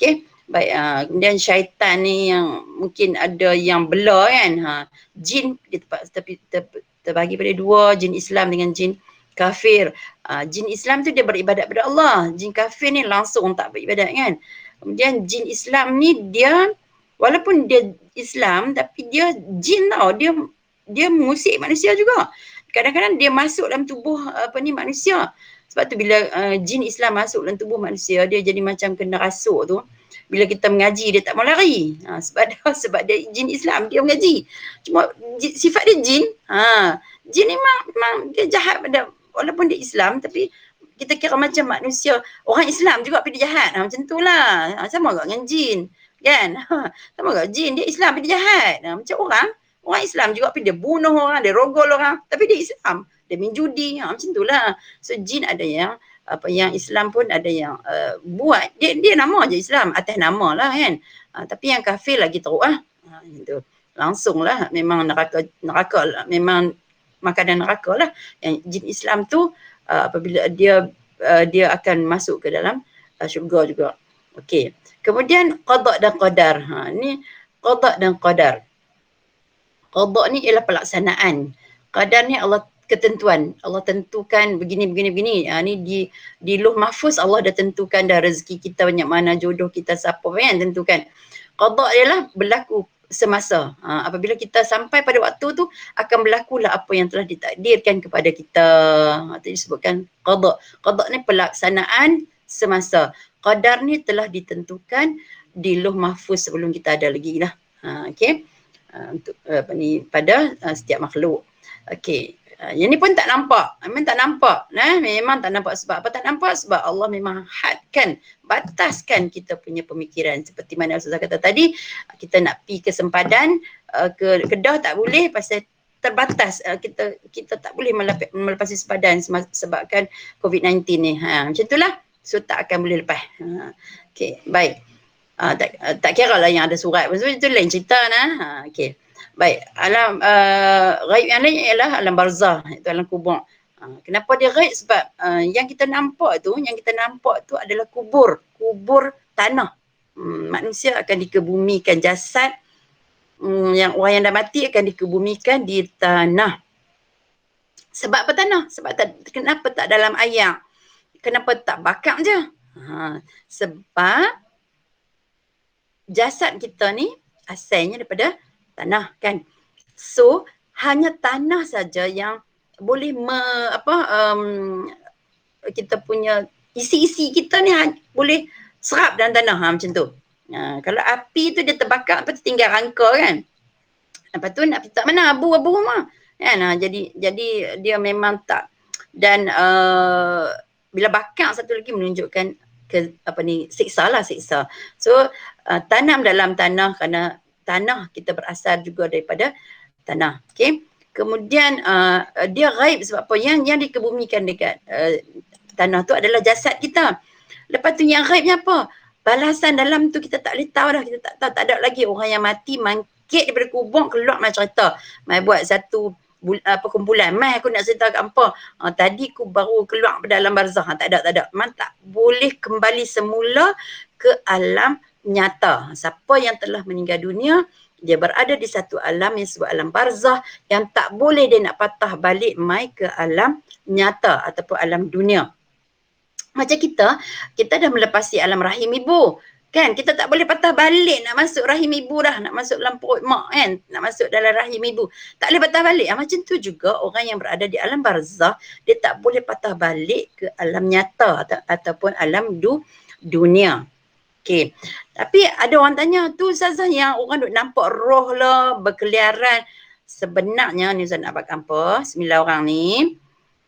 Okey. Baik, kemudian syaitan ni yang mungkin ada yang belah kan. Jin dia terbagi pada dua, jin Islam dengan jin kafir. Jin Islam tu dia beribadat pada Allah, jin kafir ni langsung tak beribadat kan. Kemudian jin Islam ni dia walaupun dia Islam tapi dia jin tau, dia mengusik manusia juga. Kadang-kadang dia masuk dalam tubuh manusia. Sebab tu bila jin Islam masuk dalam tubuh manusia, dia jadi macam kena rasuk tu. Bila kita mengaji, dia tak mau lari. Sebab dia jin Islam, dia mengaji. Cuma sifat dia jin. Jin ni memang dia jahat pada, walaupun dia Islam, tapi kita kira macam manusia. Orang Islam juga tapi dia jahat. Macam tu lah. Sama juga dengan jin. Kan? Sama juga jin, dia Islam tapi dia jahat. Macam orang Islam juga tapi dia bunuh orang, dia rogol orang. Tapi dia Islam. Dia main judi. Macam tu lah. So jin ada yang yang Islam pun ada yang buat, dia nama je Islam, atas nama lah kan. Tapi yang kafir lagi teruk lah. Itu langsung lah, memang neraka lah, memang makanan neraka lah. Yang jin Islam tu apabila dia akan masuk ke dalam syurga juga. Okey. Kemudian qada dan qadar. Ni qada dan qadar. Qada ni ialah pelaksanaan. Qadar ni Allah ketentuan. Allah tentukan begini. Ni di Lauh Mahfuz Allah dah tentukan dah rezeki kita banyak mana, jodoh kita siapa kan, tentukan. Qada ialah berlaku semasa. Apabila kita sampai pada waktu tu, akan berlakulah apa yang telah ditakdirkan kepada kita. Tadi disebutkan qada. Qada ni pelaksanaan semasa. Qadar ni telah ditentukan di Lauh Mahfuz sebelum kita ada lagi lah. Okey. Untuk pada setiap makhluk. Okey. Yang ni pun tak nampak. Memang tak nampak. Memang tak nampak. Sebab apa tak nampak? Sebab Allah memang hadkan, bataskan kita punya pemikiran. Seperti mana Ustazah kata tadi, kita nak pergi ke sempadan, ke Kedah tak boleh pasal terbatas. Kita tak boleh melepasi sempadan sebabkan COVID-19 ni. Macam itulah. So tak akan boleh lepas. Okey, baik. Tak kira lah yang ada surat. Maksudnya itu lain cerita nah. Okey. Baik, alam ghaib yang lain ialah alam barzah, itu alam kubur. Kenapa dia ghaib? Sebab yang kita nampak tu adalah kubur tanah. Manusia akan dikebumikan, jasad yang orang yang dah mati akan dikebumikan di tanah. Sebab apa tanah? Sebab kenapa tak dalam air? Kenapa tak bakar je? Sebab jasad kita ni asalnya daripada tanah kan. So hanya tanah saja yang boleh kita punya isi-isi kita ni boleh serap dalam tanah macam tu. Kalau api tu dia terbakar lepas tu tinggal rangka kan. Lepas tu nak tak mana abu-abu mah. Kan? Jadi dia memang tak. Dan bila bakar satu lagi menunjukkan siksa. So tanam dalam tanah kerana tanah kita berasal juga daripada tanah. Okey. Kemudian dia ghaib sebab apa? Yang dikebumikan dekat tanah tu adalah jasad kita. Lepas tu yang ghaibnya apa? Balasan dalam tu kita tak boleh tahu dah. Kita tak tahu, tak ada lagi orang yang mati mangkit daripada kubur keluar mai cerita. Mai buat satu kumpulan. Mai aku nak cerita kat hampa. Tadi aku baru keluar dalam barzah. Tak ada. Memang tak boleh kembali semula ke alam nyata. Siapa yang telah meninggal dunia, dia berada di satu alam yang disebut alam barzah yang tak boleh dia nak patah balik mai ke alam nyata ataupun alam dunia. Macam kita dah melepasi alam rahim ibu. Kan, kita tak boleh patah balik nak masuk rahim ibu dah, nak masuk dalam perut mak kan, nak masuk dalam rahim ibu. Tak boleh patah balik. Macam tu juga orang yang berada di alam barzah, dia tak boleh patah balik ke alam nyata ataupun alam dunia. Okey. Tapi ada orang tanya, tu Ustazah yang orang duk nampak roh lah, berkeliaran. Sebenarnya ni Ustaz nak bagi apa, 9 orang ni,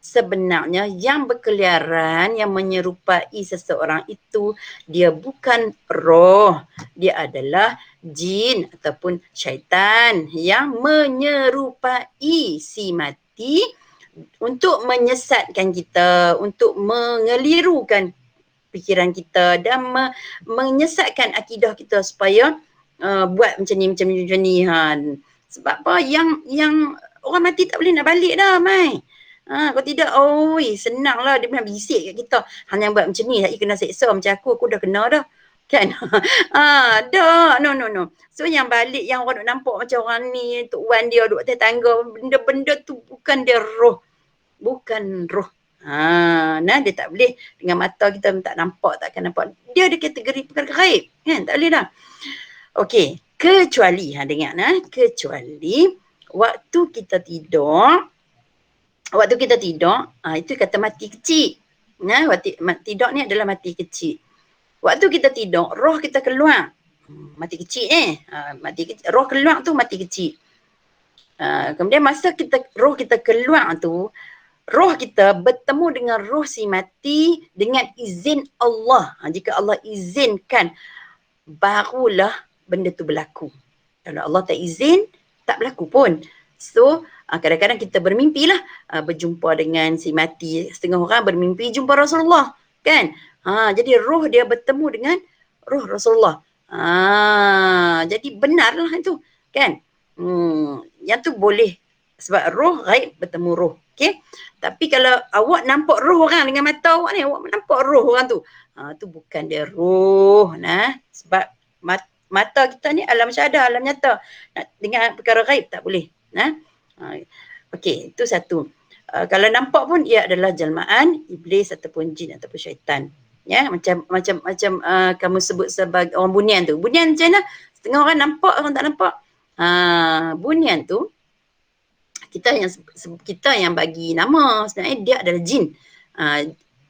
sebenarnya yang berkeliaran, yang menyerupai seseorang itu, dia bukan roh. Dia adalah jin ataupun syaitan yang menyerupai si mati untuk menyesatkan kita, untuk mengelirukan fikiran kita dan menyesatkan akidah kita supaya buat macam ni. Sebab apa? Yang orang mati tak boleh nak balik dah, Mai. Kalau tidak, senanglah dia memang bisik kat kita. Hanya buat macam ni, lagi kena seksa macam aku dah kena dah. Kan? Dah, no. So yang balik, yang orang duk nampak macam orang ni, Tok Wan dia duk atas tangga, benda-benda tu bukan dia roh. Bukan roh. Dia tak boleh dengan mata kita tak nampak, takkan nampak. Dia ada kategori perkara gaib. Kan? Tak boleh dah. Okey, kecuali, dengar kecuali waktu kita tidur, itu kata mati kecil. Waktu tidur ni adalah mati kecil. Waktu kita tidur, roh kita keluar. Mati kecil roh keluar tu mati kecil. Kemudian masa roh kita keluar tu, roh kita bertemu dengan roh si mati dengan izin Allah. Jika Allah izinkan, barulah benda tu berlaku. Kalau Allah tak izin, tak berlaku pun. So, kadang-kadang kita bermimpi lah berjumpa dengan si mati. Setengah orang bermimpi jumpa Rasulullah. Kan? Jadi roh dia bertemu dengan roh Rasulullah. Jadi benarlah itu. Kan? Yang tu boleh. Sebab roh gaib bertemu roh. Okay? Tapi kalau awak nampak roh orang dengan mata awak ni, awak nampak roh orang tu. Tu bukan dia roh. Sebab mata kita ni alam syahadah, alam nyata. Dengan perkara gaib tak boleh. Okey, itu satu. Kalau nampak pun ia adalah jelmaan iblis ataupun jin ataupun syaitan. Ya, macam kamu sebut sebagai orang bunian tu. Bunian macam mana? Setengah orang nampak, orang tak nampak. Bunian tu kita yang bagi nama, sebenarnya dia adalah jin.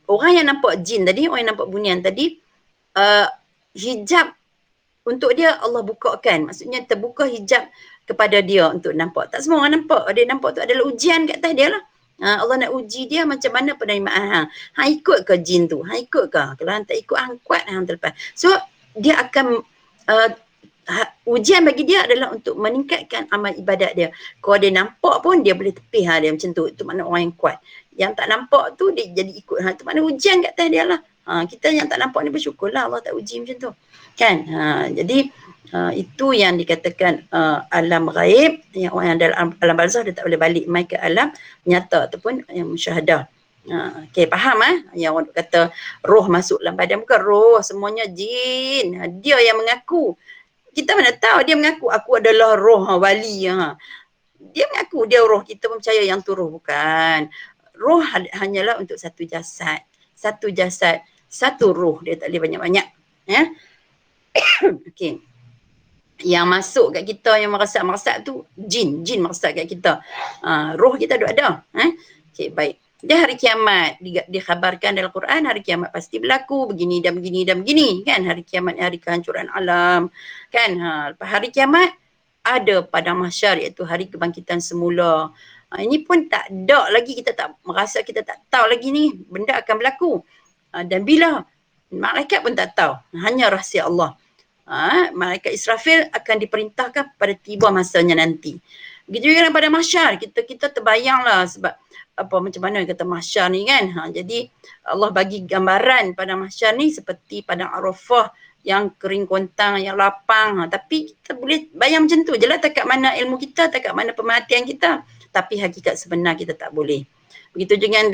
Orang yang nampak jin tadi, orang yang nampak bunian tadi, hijab untuk dia Allah bukakan. Maksudnya terbuka hijab kepada dia untuk nampak. Tak semua orang nampak. Dia nampak tu adalah ujian kat atas dia lah. Allah nak uji dia macam mana penerimaan ikut ke jin tu? Ikut ke? Kalau tak ikut, kuat terlepas. So dia akan ujian bagi dia adalah untuk meningkatkan amal ibadat dia. Kalau dia nampak pun dia boleh tepih dia macam tu. Itu makna orang yang kuat. Yang tak nampak tu dia jadi ikut. Itu makna ujian kat atas dia lah. Kita yang tak nampak ni bersyukurlah Allah tak uji macam tu. Kan? Jadi itu yang dikatakan alam ghaib, yang orang yang dalam alam barzah dia tak boleh balik mai ke alam nyata ataupun yang musyahadah. Okay, faham yang orang kata roh masuk dalam badan, bukan roh, semuanya jin. Dia yang mengaku. Kita mana tahu dia mengaku aku adalah roh wali. Dia mengaku dia roh, kita pun percaya yang tu roh, bukan. Roh hanyalah untuk satu jasad. Satu jasad, satu roh, dia tak boleh banyak-banyak. Ya. Okey. Yang masuk kat kita yang meresap-meresap tu jin meresap kat kita. Roh kita ada. Okey, baik. Dia hari kiamat dikhabarkan dalam Quran, hari kiamat pasti berlaku begini dan begini dan begini, kan? Hari kiamat hari kehancuran alam, kan? Lepas hari kiamat ada padang mahsyar, iaitu hari kebangkitan semula. Ini pun tak ada lagi, kita tak merasa, kita tak tahu lagi ni benda akan berlaku. Dan bila, malaikat pun tak tahu, hanya rahsia Allah. Malaikat Israfil akan diperintahkan pada tiba masanya nanti. Begitu juga pada mahsyar, kita terbayanglah sebab apa macam mana kata mahsyar ni kan. Jadi Allah bagi gambaran pada mahsyar ni seperti padang Arafah yang kering kontang, yang lapang. Tapi kita boleh bayang macam tu je lah, takat mana ilmu kita, takat mana pemerhatian kita. Tapi hakikat sebenar kita tak boleh. Begitu juga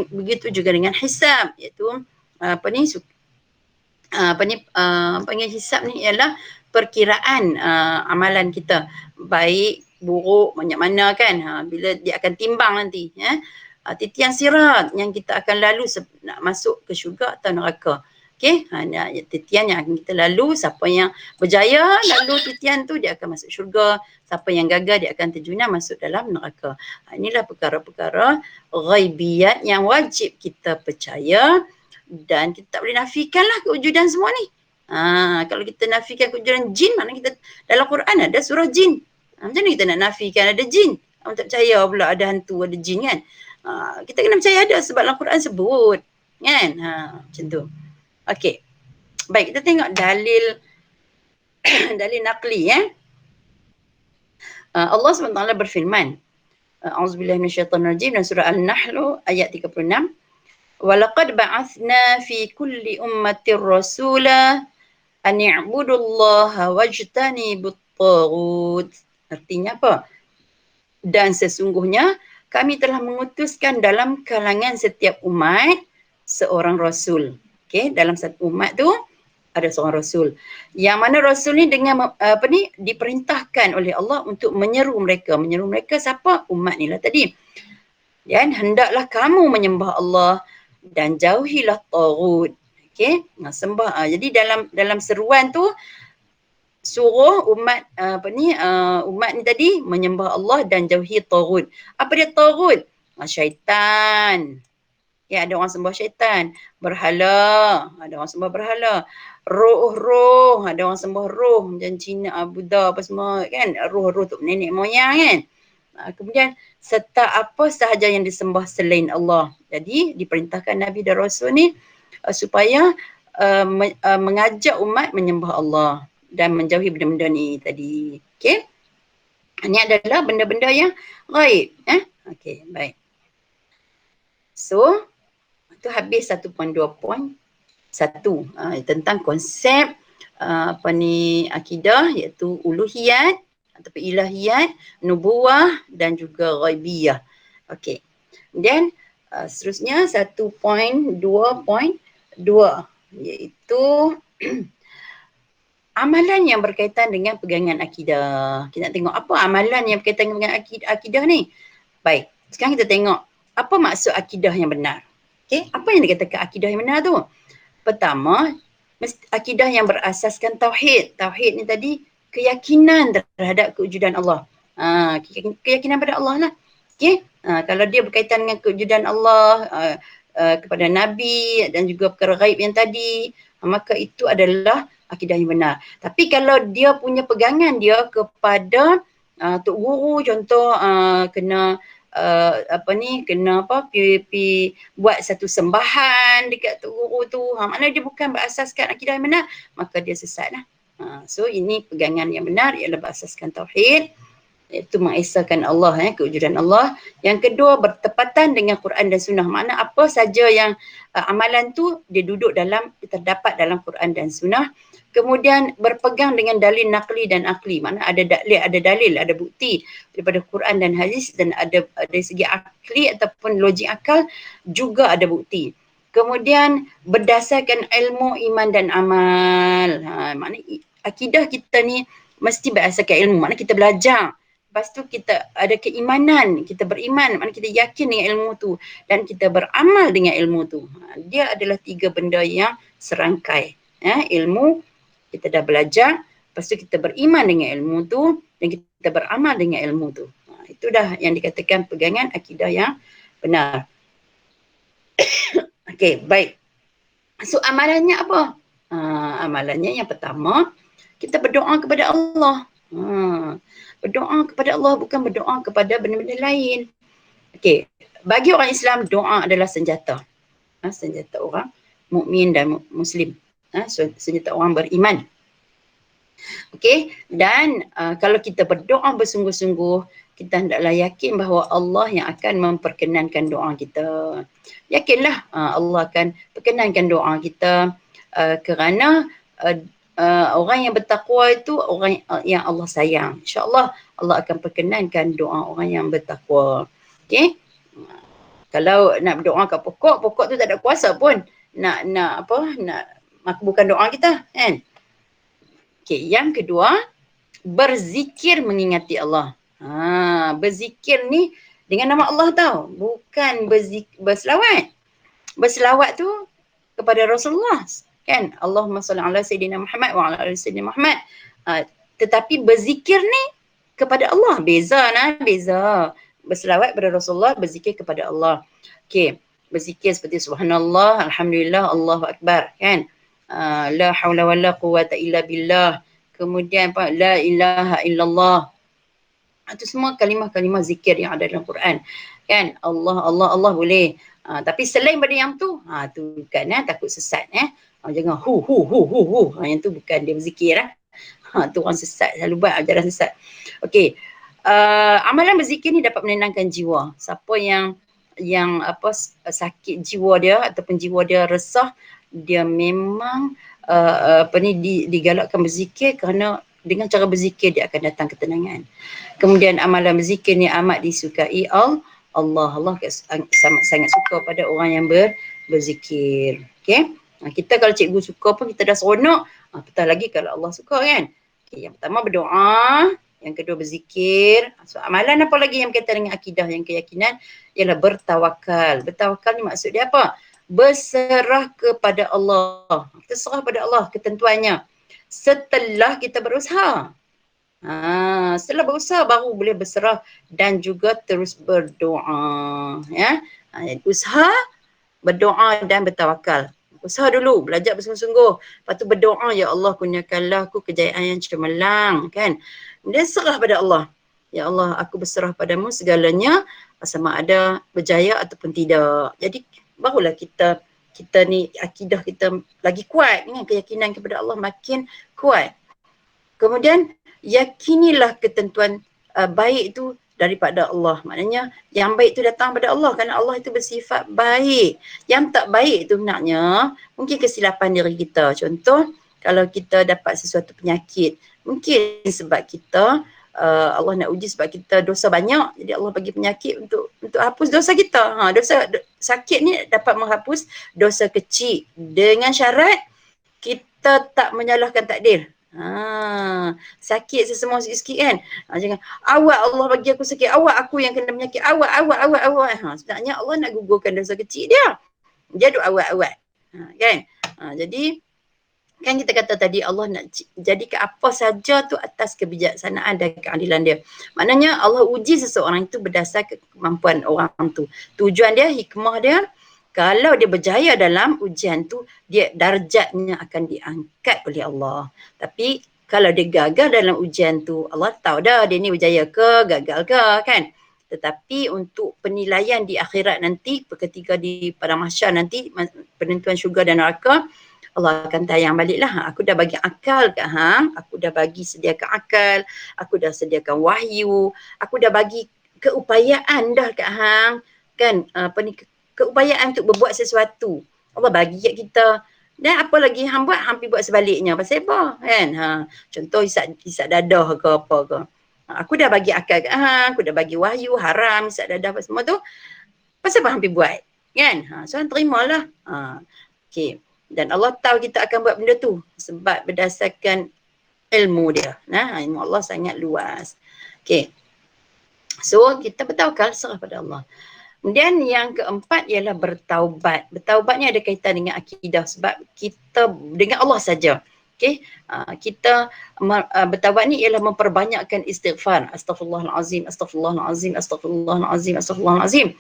begitu juga dengan hisab, iaitu panggil hisab ni ialah perkiraan amalan kita, baik buruk banyak mana kan. Bila dia akan timbang nanti, titian sirat yang kita akan lalu nak masuk ke syurga atau neraka. Okey, titian yang akan kita lalu, siapa yang berjaya lalu titian tu dia akan masuk syurga, siapa yang gagal dia akan terjunah masuk dalam neraka. Inilah perkara-perkara ghaibiyat yang wajib kita percaya, dan kita tak boleh nafikan lah kewujudan semua ni. Kalau kita nafikan kewujudan jin, mana kita dalam Quran ada surah jin. Macam mana kita nak nafikan ada jin? Orang tak percaya pula ada hantu, ada jin kan. Kita kena percaya ada, sebab dalam Quran sebut kan. Macam tu. Okey. Baik, kita tengok dalil dalil naqli Allah SWT berfirman, A'udzubillahi minasyaitonirrajim, dalam surah An-Nahl ayat 36. Walaqad ba'athna fi kulli ummatir rasula an i'budullaha wajtanibut taghut. Artinya apa? Dan sesungguhnya kami telah mengutuskan dalam kalangan setiap umat seorang rasul. Okey, dalam satu umat tu ada seorang rasul. Yang mana rasul ni dengan diperintahkan oleh Allah untuk menyeru mereka. Menyeru mereka siapa? Umat ni lah tadi. Dan hendaklah kamu menyembah Allah dan jauhilah taghut. Okey, sembah. Jadi dalam seruan tu suruh umat umat ni tadi menyembah Allah dan jauhi taghut. Apa dia taghut? Syaitan. Ya, ada orang sembah syaitan. Berhala, ada orang sembah berhala. Roh-roh, ada orang sembah roh macam Cina, Buddha apa semua kan. Roh-roh tu nenek moyang kan. Kemudian serta apa sahaja yang disembah selain Allah. Jadi diperintahkan Nabi dan Rasul ni supaya mengajak umat menyembah Allah dan menjauhi benda-benda ni tadi. Okey. Ini adalah benda-benda yang ghaib. Okey, baik. So, itu habis 1.2.1 tentang konsep akidah, iaitu uluhiyat ataupun ilahiyat, nubuwah dan juga ghaibiyah. Okey. Kemudian seterusnya 1.2.2 iaitu amalan yang berkaitan dengan pegangan akidah. Kita nak tengok apa amalan yang berkaitan dengan akidah ni. Baik, sekarang kita tengok apa maksud akidah yang benar. Okey, apa yang dikatakan akidah yang benar tu? Pertama, akidah yang berasaskan tauhid. Tauhid ni tadi keyakinan terhadap kewujudan Allah. Keyakinan pada Allah lah. Okay? Kalau dia berkaitan dengan kewujudan Allah, kepada Nabi dan juga perkara ghaib yang tadi, maka itu adalah akidah yang benar. Tapi kalau dia punya pegangan dia kepada Tok Guru, contoh kena buat satu sembahan dekat Tok Guru tu, maknanya dia bukan berasaskan akidah yang benar, maka dia sesat lah. So ini pegangan yang benar ialah berasaskan tauhid. iaitu mengesahkan Allah, kewujudan Allah. Yang kedua, bertepatan dengan Quran dan Sunnah. Makna apa saja yang amalan tu dia duduk dalam, terdapat dalam Quran dan Sunnah. Kemudian berpegang dengan dalil naqli dan akli. Makna ada dalil, ada bukti daripada Quran dan hadis, dan ada dari segi akli ataupun logik akal juga ada bukti. Kemudian berdasarkan ilmu, iman dan amal. Makna akidah kita ni mesti berdasarkan ilmu. Makna kita belajar. Lepas tu kita ada keimanan, kita beriman, makna kita yakin dengan ilmu tu dan kita beramal dengan ilmu tu. Dia adalah 3 benda yang serangkai. Ilmu, kita dah belajar, lepas tu kita beriman dengan ilmu tu dan kita beramal dengan ilmu tu. Itu dah yang dikatakan pegangan akidah yang benar. Okey, baik. So amalannya apa? Amalannya yang pertama, kita berdoa kepada Allah. Berdoa kepada Allah, bukan berdoa kepada benda-benda lain. Okey, bagi orang Islam doa adalah senjata. Senjata orang mukmin dan muslim. Senjata orang beriman. Okey, dan kalau kita berdoa bersungguh-sungguh, kita hendaklah yakin bahawa Allah yang akan memperkenankan doa kita. Yakinlah Allah akan perkenankan doa kita kerana orang yang bertakwa itu orang yang Allah sayang. InsyaAllah Allah akan perkenankan doa orang yang bertakwa. Okey? Kalau nak berdoa kat pokok tu tak ada kuasa pun nak makbulkan doa kita, kan? Okey, yang kedua, berzikir mengingati Allah. Berzikir ni dengan nama Allah tau, bukan berselawat. Berselawat tu kepada Rasulullah, kan? Allahumma salli ala sayyidina Muhammad wa ala ali sayyidina Muhammad. Tetapi berzikir ni kepada Allah, beza. Berselawat kepada Rasulullah, berzikir kepada Allah. Okey, berzikir seperti subhanallah, alhamdulillah, Allahu akbar, kan? La haula wala quwwata illa billah. Kemudian apa? La ilaha illallah. Itu semua kalimah-kalimah zikir yang ada dalam Quran, kan? Allah boleh. Tapi selain pada yang tu, tu bukan, takut sesat. Jangan hu. Yang tu bukan dia berzikir. Tu orang sesat, selalu buat ajaran sesat. Okey. Amalan berzikir ni dapat menenangkan jiwa. Siapa yang sakit jiwa dia ataupun jiwa dia resah, dia memang digalakkan berzikir, kerana dengan cara berzikir dia akan datang ketenangan. Kemudian amalan berzikir ni amat disukai Allah. Allah sangat suka pada orang yang berzikir. Okey. Kita kalau cikgu suka pun kita dah seronok. Apatah lagi kalau Allah suka, kan? Okay, yang pertama berdoa, yang kedua berzikir. So amalan apa lagi yang berkaitan dengan akidah, yang keyakinan, ialah bertawakal. Bertawakal ni maksud dia apa? Berserah kepada Allah. Kita serah pada Allah ketentuannya. Setelah kita berusaha. Setelah berusaha baru boleh berserah dan juga terus berdoa. Usaha, berdoa dan bertawakal. Usaha dulu, belajar bersungguh-sungguh. Lepas tu berdoa, ya Allah kurniakanlah aku kejayaan yang cemerlang, kan? Kemudian serah pada Allah. Ya Allah, aku berserah padamu segalanya, sama ada berjaya ataupun tidak. Jadi barulah kita ni akidah kita lagi kuat, dengan keyakinan kepada Allah makin kuat. Kemudian yakinilah ketentuan baik itu daripada Allah. Maknanya yang baik itu datang daripada Allah, kerana Allah itu bersifat baik. Yang tak baik itu sebenarnya mungkin kesilapan diri kita. Contoh, kalau kita dapat sesuatu penyakit, mungkin sebab kita Allah nak uji sebab kita dosa banyak, jadi Allah bagi penyakit untuk hapus dosa kita. Sakit ni dapat menghapus dosa kecil dengan syarat kita tak menyalahkan takdir. Sakit sesemua sikit-sikit, kan? Jangan awak Allah bagi aku sakit, awak aku yang kena penyakit, awak. Sebenarnya Allah nak gugurkan dosa kecil dia. Dia duk awak. Kan? Jadi kan kita kata tadi Allah nak jadikan apa saja tu atas kebijaksanaan dan keadilan dia. Maknanya Allah uji seseorang itu berdasar kemampuan orang tu. Tujuan dia, hikmah dia, kalau dia berjaya dalam ujian tu, dia darjatnya akan diangkat oleh Allah. Tapi kalau dia gagal dalam ujian tu, Allah tahu dah dia ni berjaya ke, gagal ke, kan? Tetapi untuk penilaian di akhirat nanti, ketika di pada mahsyar nanti, penentuan syurga dan neraka, Allah akan tayang balik lah. Aku dah bagi akal kat hang, aku dah bagi sediakan akal, aku dah sediakan wahyu, aku dah bagi keupayaan dah kat hang, kan? Apa ni, keupayaan untuk berbuat sesuatu. Allah bagi kat kita. Dan apa lagi hang buat, hang pergi buat sebaliknya. Pasal apa? Kan? Contoh hisap dadah ke apa ke. Aku dah bagi akal kat hang, aku dah bagi wahyu, haram, hisap dadah apa semua tu. Pasal apa hang pergi buat? Kan? So hang terimalah. Okay. Dan Allah tahu kita akan buat benda tu sebab berdasarkan ilmu dia. Ilmu Allah sangat luas. Okay. So kita bertawakal, serah pada Allah. Kemudian yang keempat ialah bertaubat. Bertaubat ni ada kaitan dengan akidah sebab kita dengan Allah saja. Okay. Kita bertaubat ni ialah memperbanyakkan istighfar. Astaghfirullahalazim, astaghfirullahalazim, astaghfirullahalazim, astaghfirullahalazim.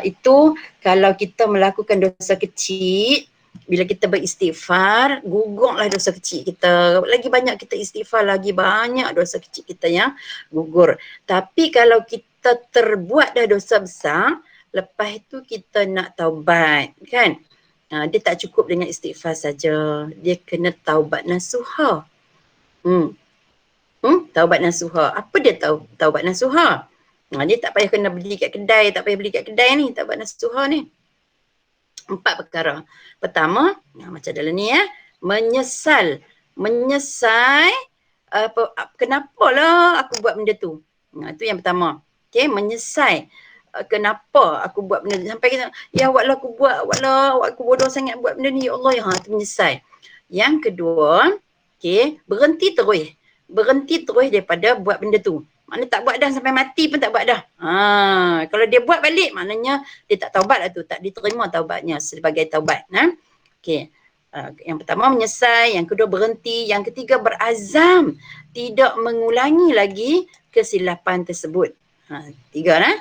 Itu kalau kita melakukan dosa kecil, bila kita beristighfar, gugurlah dosa kecil kita. Lagi banyak kita istighfar, lagi banyak dosa kecil kita yang gugur. Tapi kalau kita terbuat dah dosa besar, lepas itu kita nak taubat, kan? Dia tak cukup dengan istighfar saja. Dia kena taubat nasuha. Taubat nasuha. Apa dia taubat nasuha? Dia tak payah kena beli kat kedai, tak payah beli kat kedai ni, taubat nasuha ni. 4 perkara. Pertama, macam dalam ni menyesal. Menyesal kenapalah aku buat benda tu. Itu yang pertama. Okay, menyesal. Kenapa aku buat benda tu. Sampai kita, ya awaklah aku buat, awaklah aku bodoh sangat buat benda ni. Ya Allah, itu menyesal. Yang kedua, okay, berhenti terus. Berhenti terus daripada buat benda tu. Maknanya tak buat dah sampai mati pun tak buat dah. Kalau dia buat balik maknanya dia tak taubat lah tu. Tak diterima taubatnya sebagai taubat. Okay. Yang pertama menyesal. Yang kedua berhenti. Yang ketiga berazam. Tidak mengulangi lagi kesilapan tersebut. 3 lah.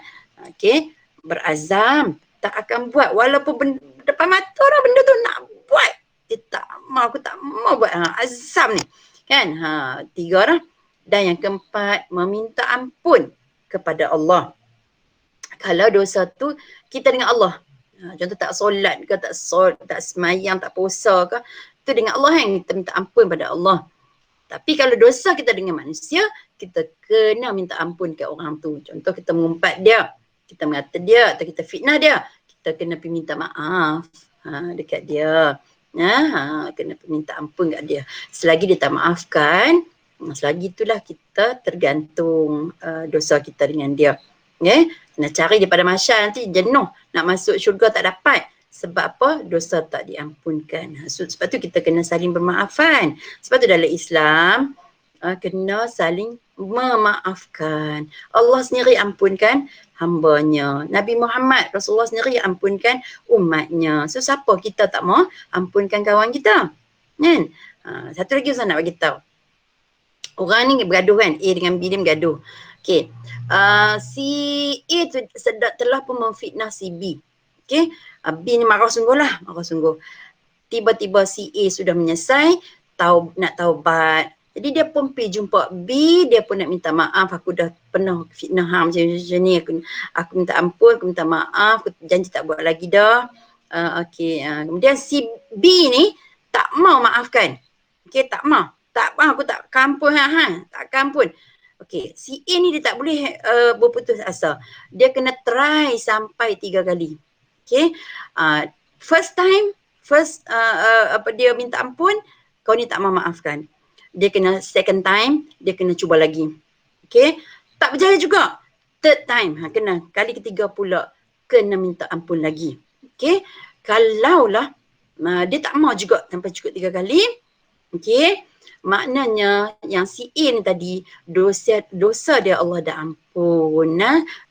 Okay. Berazam. Tak akan buat. Walaupun depan mata lah benda tu nak buat. Dia tak mau. Aku tak mau buat. Azam ni. Kan? 3 lah. Dan yang keempat, meminta ampun kepada Allah. Kalau dosa tu kita dengan Allah. Contoh tak solat ke, tak semayang, tak puasa ke. Itu dengan Allah yang kita minta ampun pada Allah. Tapi kalau dosa kita dengan manusia, kita kena minta ampun ke orang tu. Contoh kita mengumpat dia, kita mengata dia, atau kita fitnah dia. Kita kena pergi minta maaf dekat dia. Kena pergi minta ampun kat dia. Selagi dia tak maafkan, selagi itulah kita tergantung dosa kita dengan dia. Kena cari daripada masyarakat nanti jenuh nak masuk syurga tak dapat. Sebab apa? Dosa tak diampunkan. Sebab tu kita kena saling bermaafan. Sebab tu dalam Islam kena saling memaafkan. Allah sendiri ampunkan hambanya. Nabi Muhammad Rasulullah sendiri ampunkan umatnya. So siapa kita tak mau ampunkan kawan kita? Kan? Satu lagi saya nak bagi tahu. Orang ni bergaduh kan, A dengan B ni bergaduh. Okay. Si A tu telah pun memfitnah si B. Okay. B ni marah sungguh lah, marah sungguh. Tiba-tiba si A sudah menyesal, nak taubat. Jadi dia pun pergi jumpa B, dia pun nak minta maaf, aku dah pernah fitnah macam ni, aku minta ampun, aku minta maaf, aku janji tak buat lagi dah. Okay. Kemudian si B ni tak mau maafkan. Okay, tak mau. Tak apa, aku tak kampun tak kampun. Okey, si A ni dia tak boleh berputus asa. Dia kena try sampai 3 kali. Okey. First time, dia minta ampun, kau ni tak mau maafkan. Dia kena second time, dia kena cuba lagi. Okey. Tak berjaya juga. Third time, kena kali ketiga pula kena minta ampun lagi. Okey. Kalaulah dia tak mau juga sampai cukup 3 kali. Okey. Maknanya yang si A ni tadi dosa dia Allah dah ampun.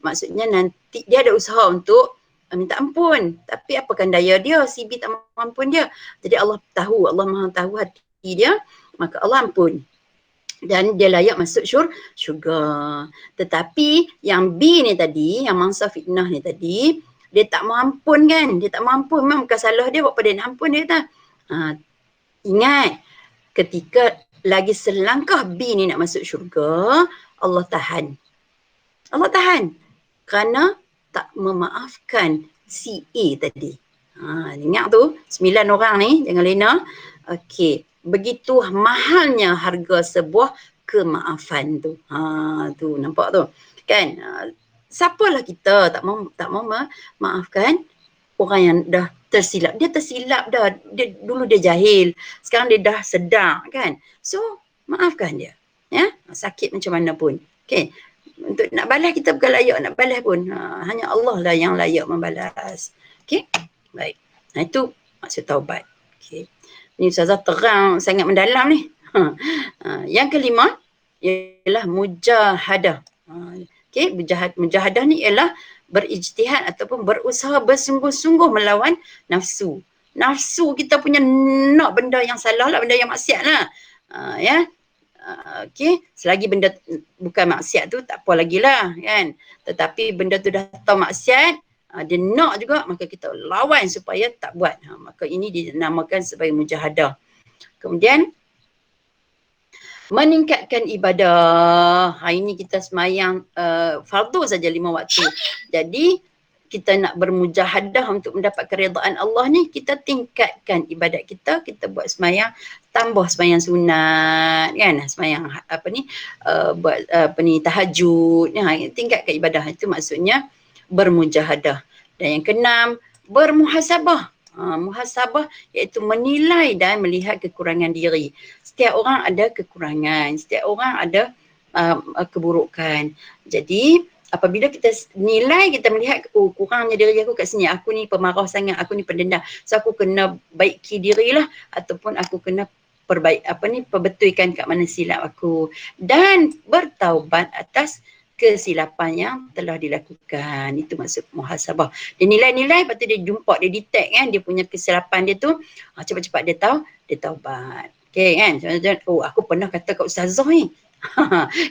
Maksudnya nanti dia ada usaha untuk minta ampun. Tapi apakan daya dia, si B tak mahu ampun dia. Jadi Allah tahu, Allah Maha tahu hati dia, maka Allah ampun. Dan dia layak masuk syurga. Tetapi yang B ni tadi, yang mangsa fitnah ni tadi, dia tak mahu ampun kan. Dia tak mahu ampun, memang bukan salah dia, buat apa dia nak ampun dia kata. Ingat, ketika lagi selangkah B ni nak masuk syurga, Allah tahan. Allah tahan. Kerana tak memaafkan si A tadi. Ingat tu, 9 orang ni, jangan lena. Okey, begitu mahalnya harga sebuah kemaafan tu. Tu nampak tu. Kan? Siapalah kita tak mau maafkan orang yang dah tersilap. Dia tersilap dah. Dulu dia jahil. Sekarang dia dah sedar kan. So, maafkan dia. Ya, sakit macam mana pun. Okay. Untuk nak balas kita bukan layak nak balas pun. Hanya Allah lah yang layak membalas. Okay. Baik. Itu maksud taubat. Okay. Ni Ustazah terang sangat mendalam ni. Yang kelima ialah mujahadah. Okay. Mujahadah ni ialah berijtihad ataupun berusaha bersungguh-sungguh melawan nafsu. Nafsu kita punya nak benda yang salah lah, benda yang maksiat lah. Ya. Okey, selagi benda bukan maksiat tu tak apa lagi lah kan. Tetapi benda tu dah tahu maksiat, dia nak juga, maka kita lawan supaya tak buat. Maka ini dinamakan sebagai mujahadah. Kemudian meningkatkan ibadah. Hari ini kita semayang fardu saja 5 waktu. Jadi kita nak bermujahadah untuk mendapat keredaan Allah ni, kita tingkatkan ibadat kita, kita buat semayang, tambah semayang sunat kan, semayang buat tahajud, tingkatkan ibadah. Itu maksudnya bermujahadah. Dan yang keenam, bermuhasabah. Muhasabah iaitu menilai dan melihat kekurangan diri. Setiap orang ada kekurangan, setiap orang ada keburukan. Jadi apabila kita nilai, kita melihat kurangnya diri aku kat sini, aku ni pemarah sangat, aku ni pendendam, so aku kena baiki diri lah, ataupun aku kena perbetulkan kat mana silap aku, dan bertaubat atas kesilapan yang telah dilakukan. Itu maksud muhasabah. Dia nilai-nilai, lepas tu dia jumpa, dia detect kan, dia punya kesilapan dia tu, cepat-cepat dia tahu, dia taubat. Okay kan, aku pernah kata kat Ustazah ni,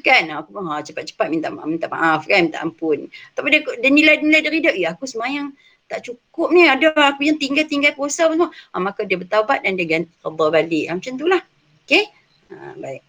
kan, aku cepat-cepat minta maaf kan, minta ampun. Tapi dia nilai-nilai diri dia, aku semayang tak cukup ni, ada aku yang tinggal puasa semua. Maka dia bertaubat dan dia ganti qada balik. Macam itulah. Okay. Baik.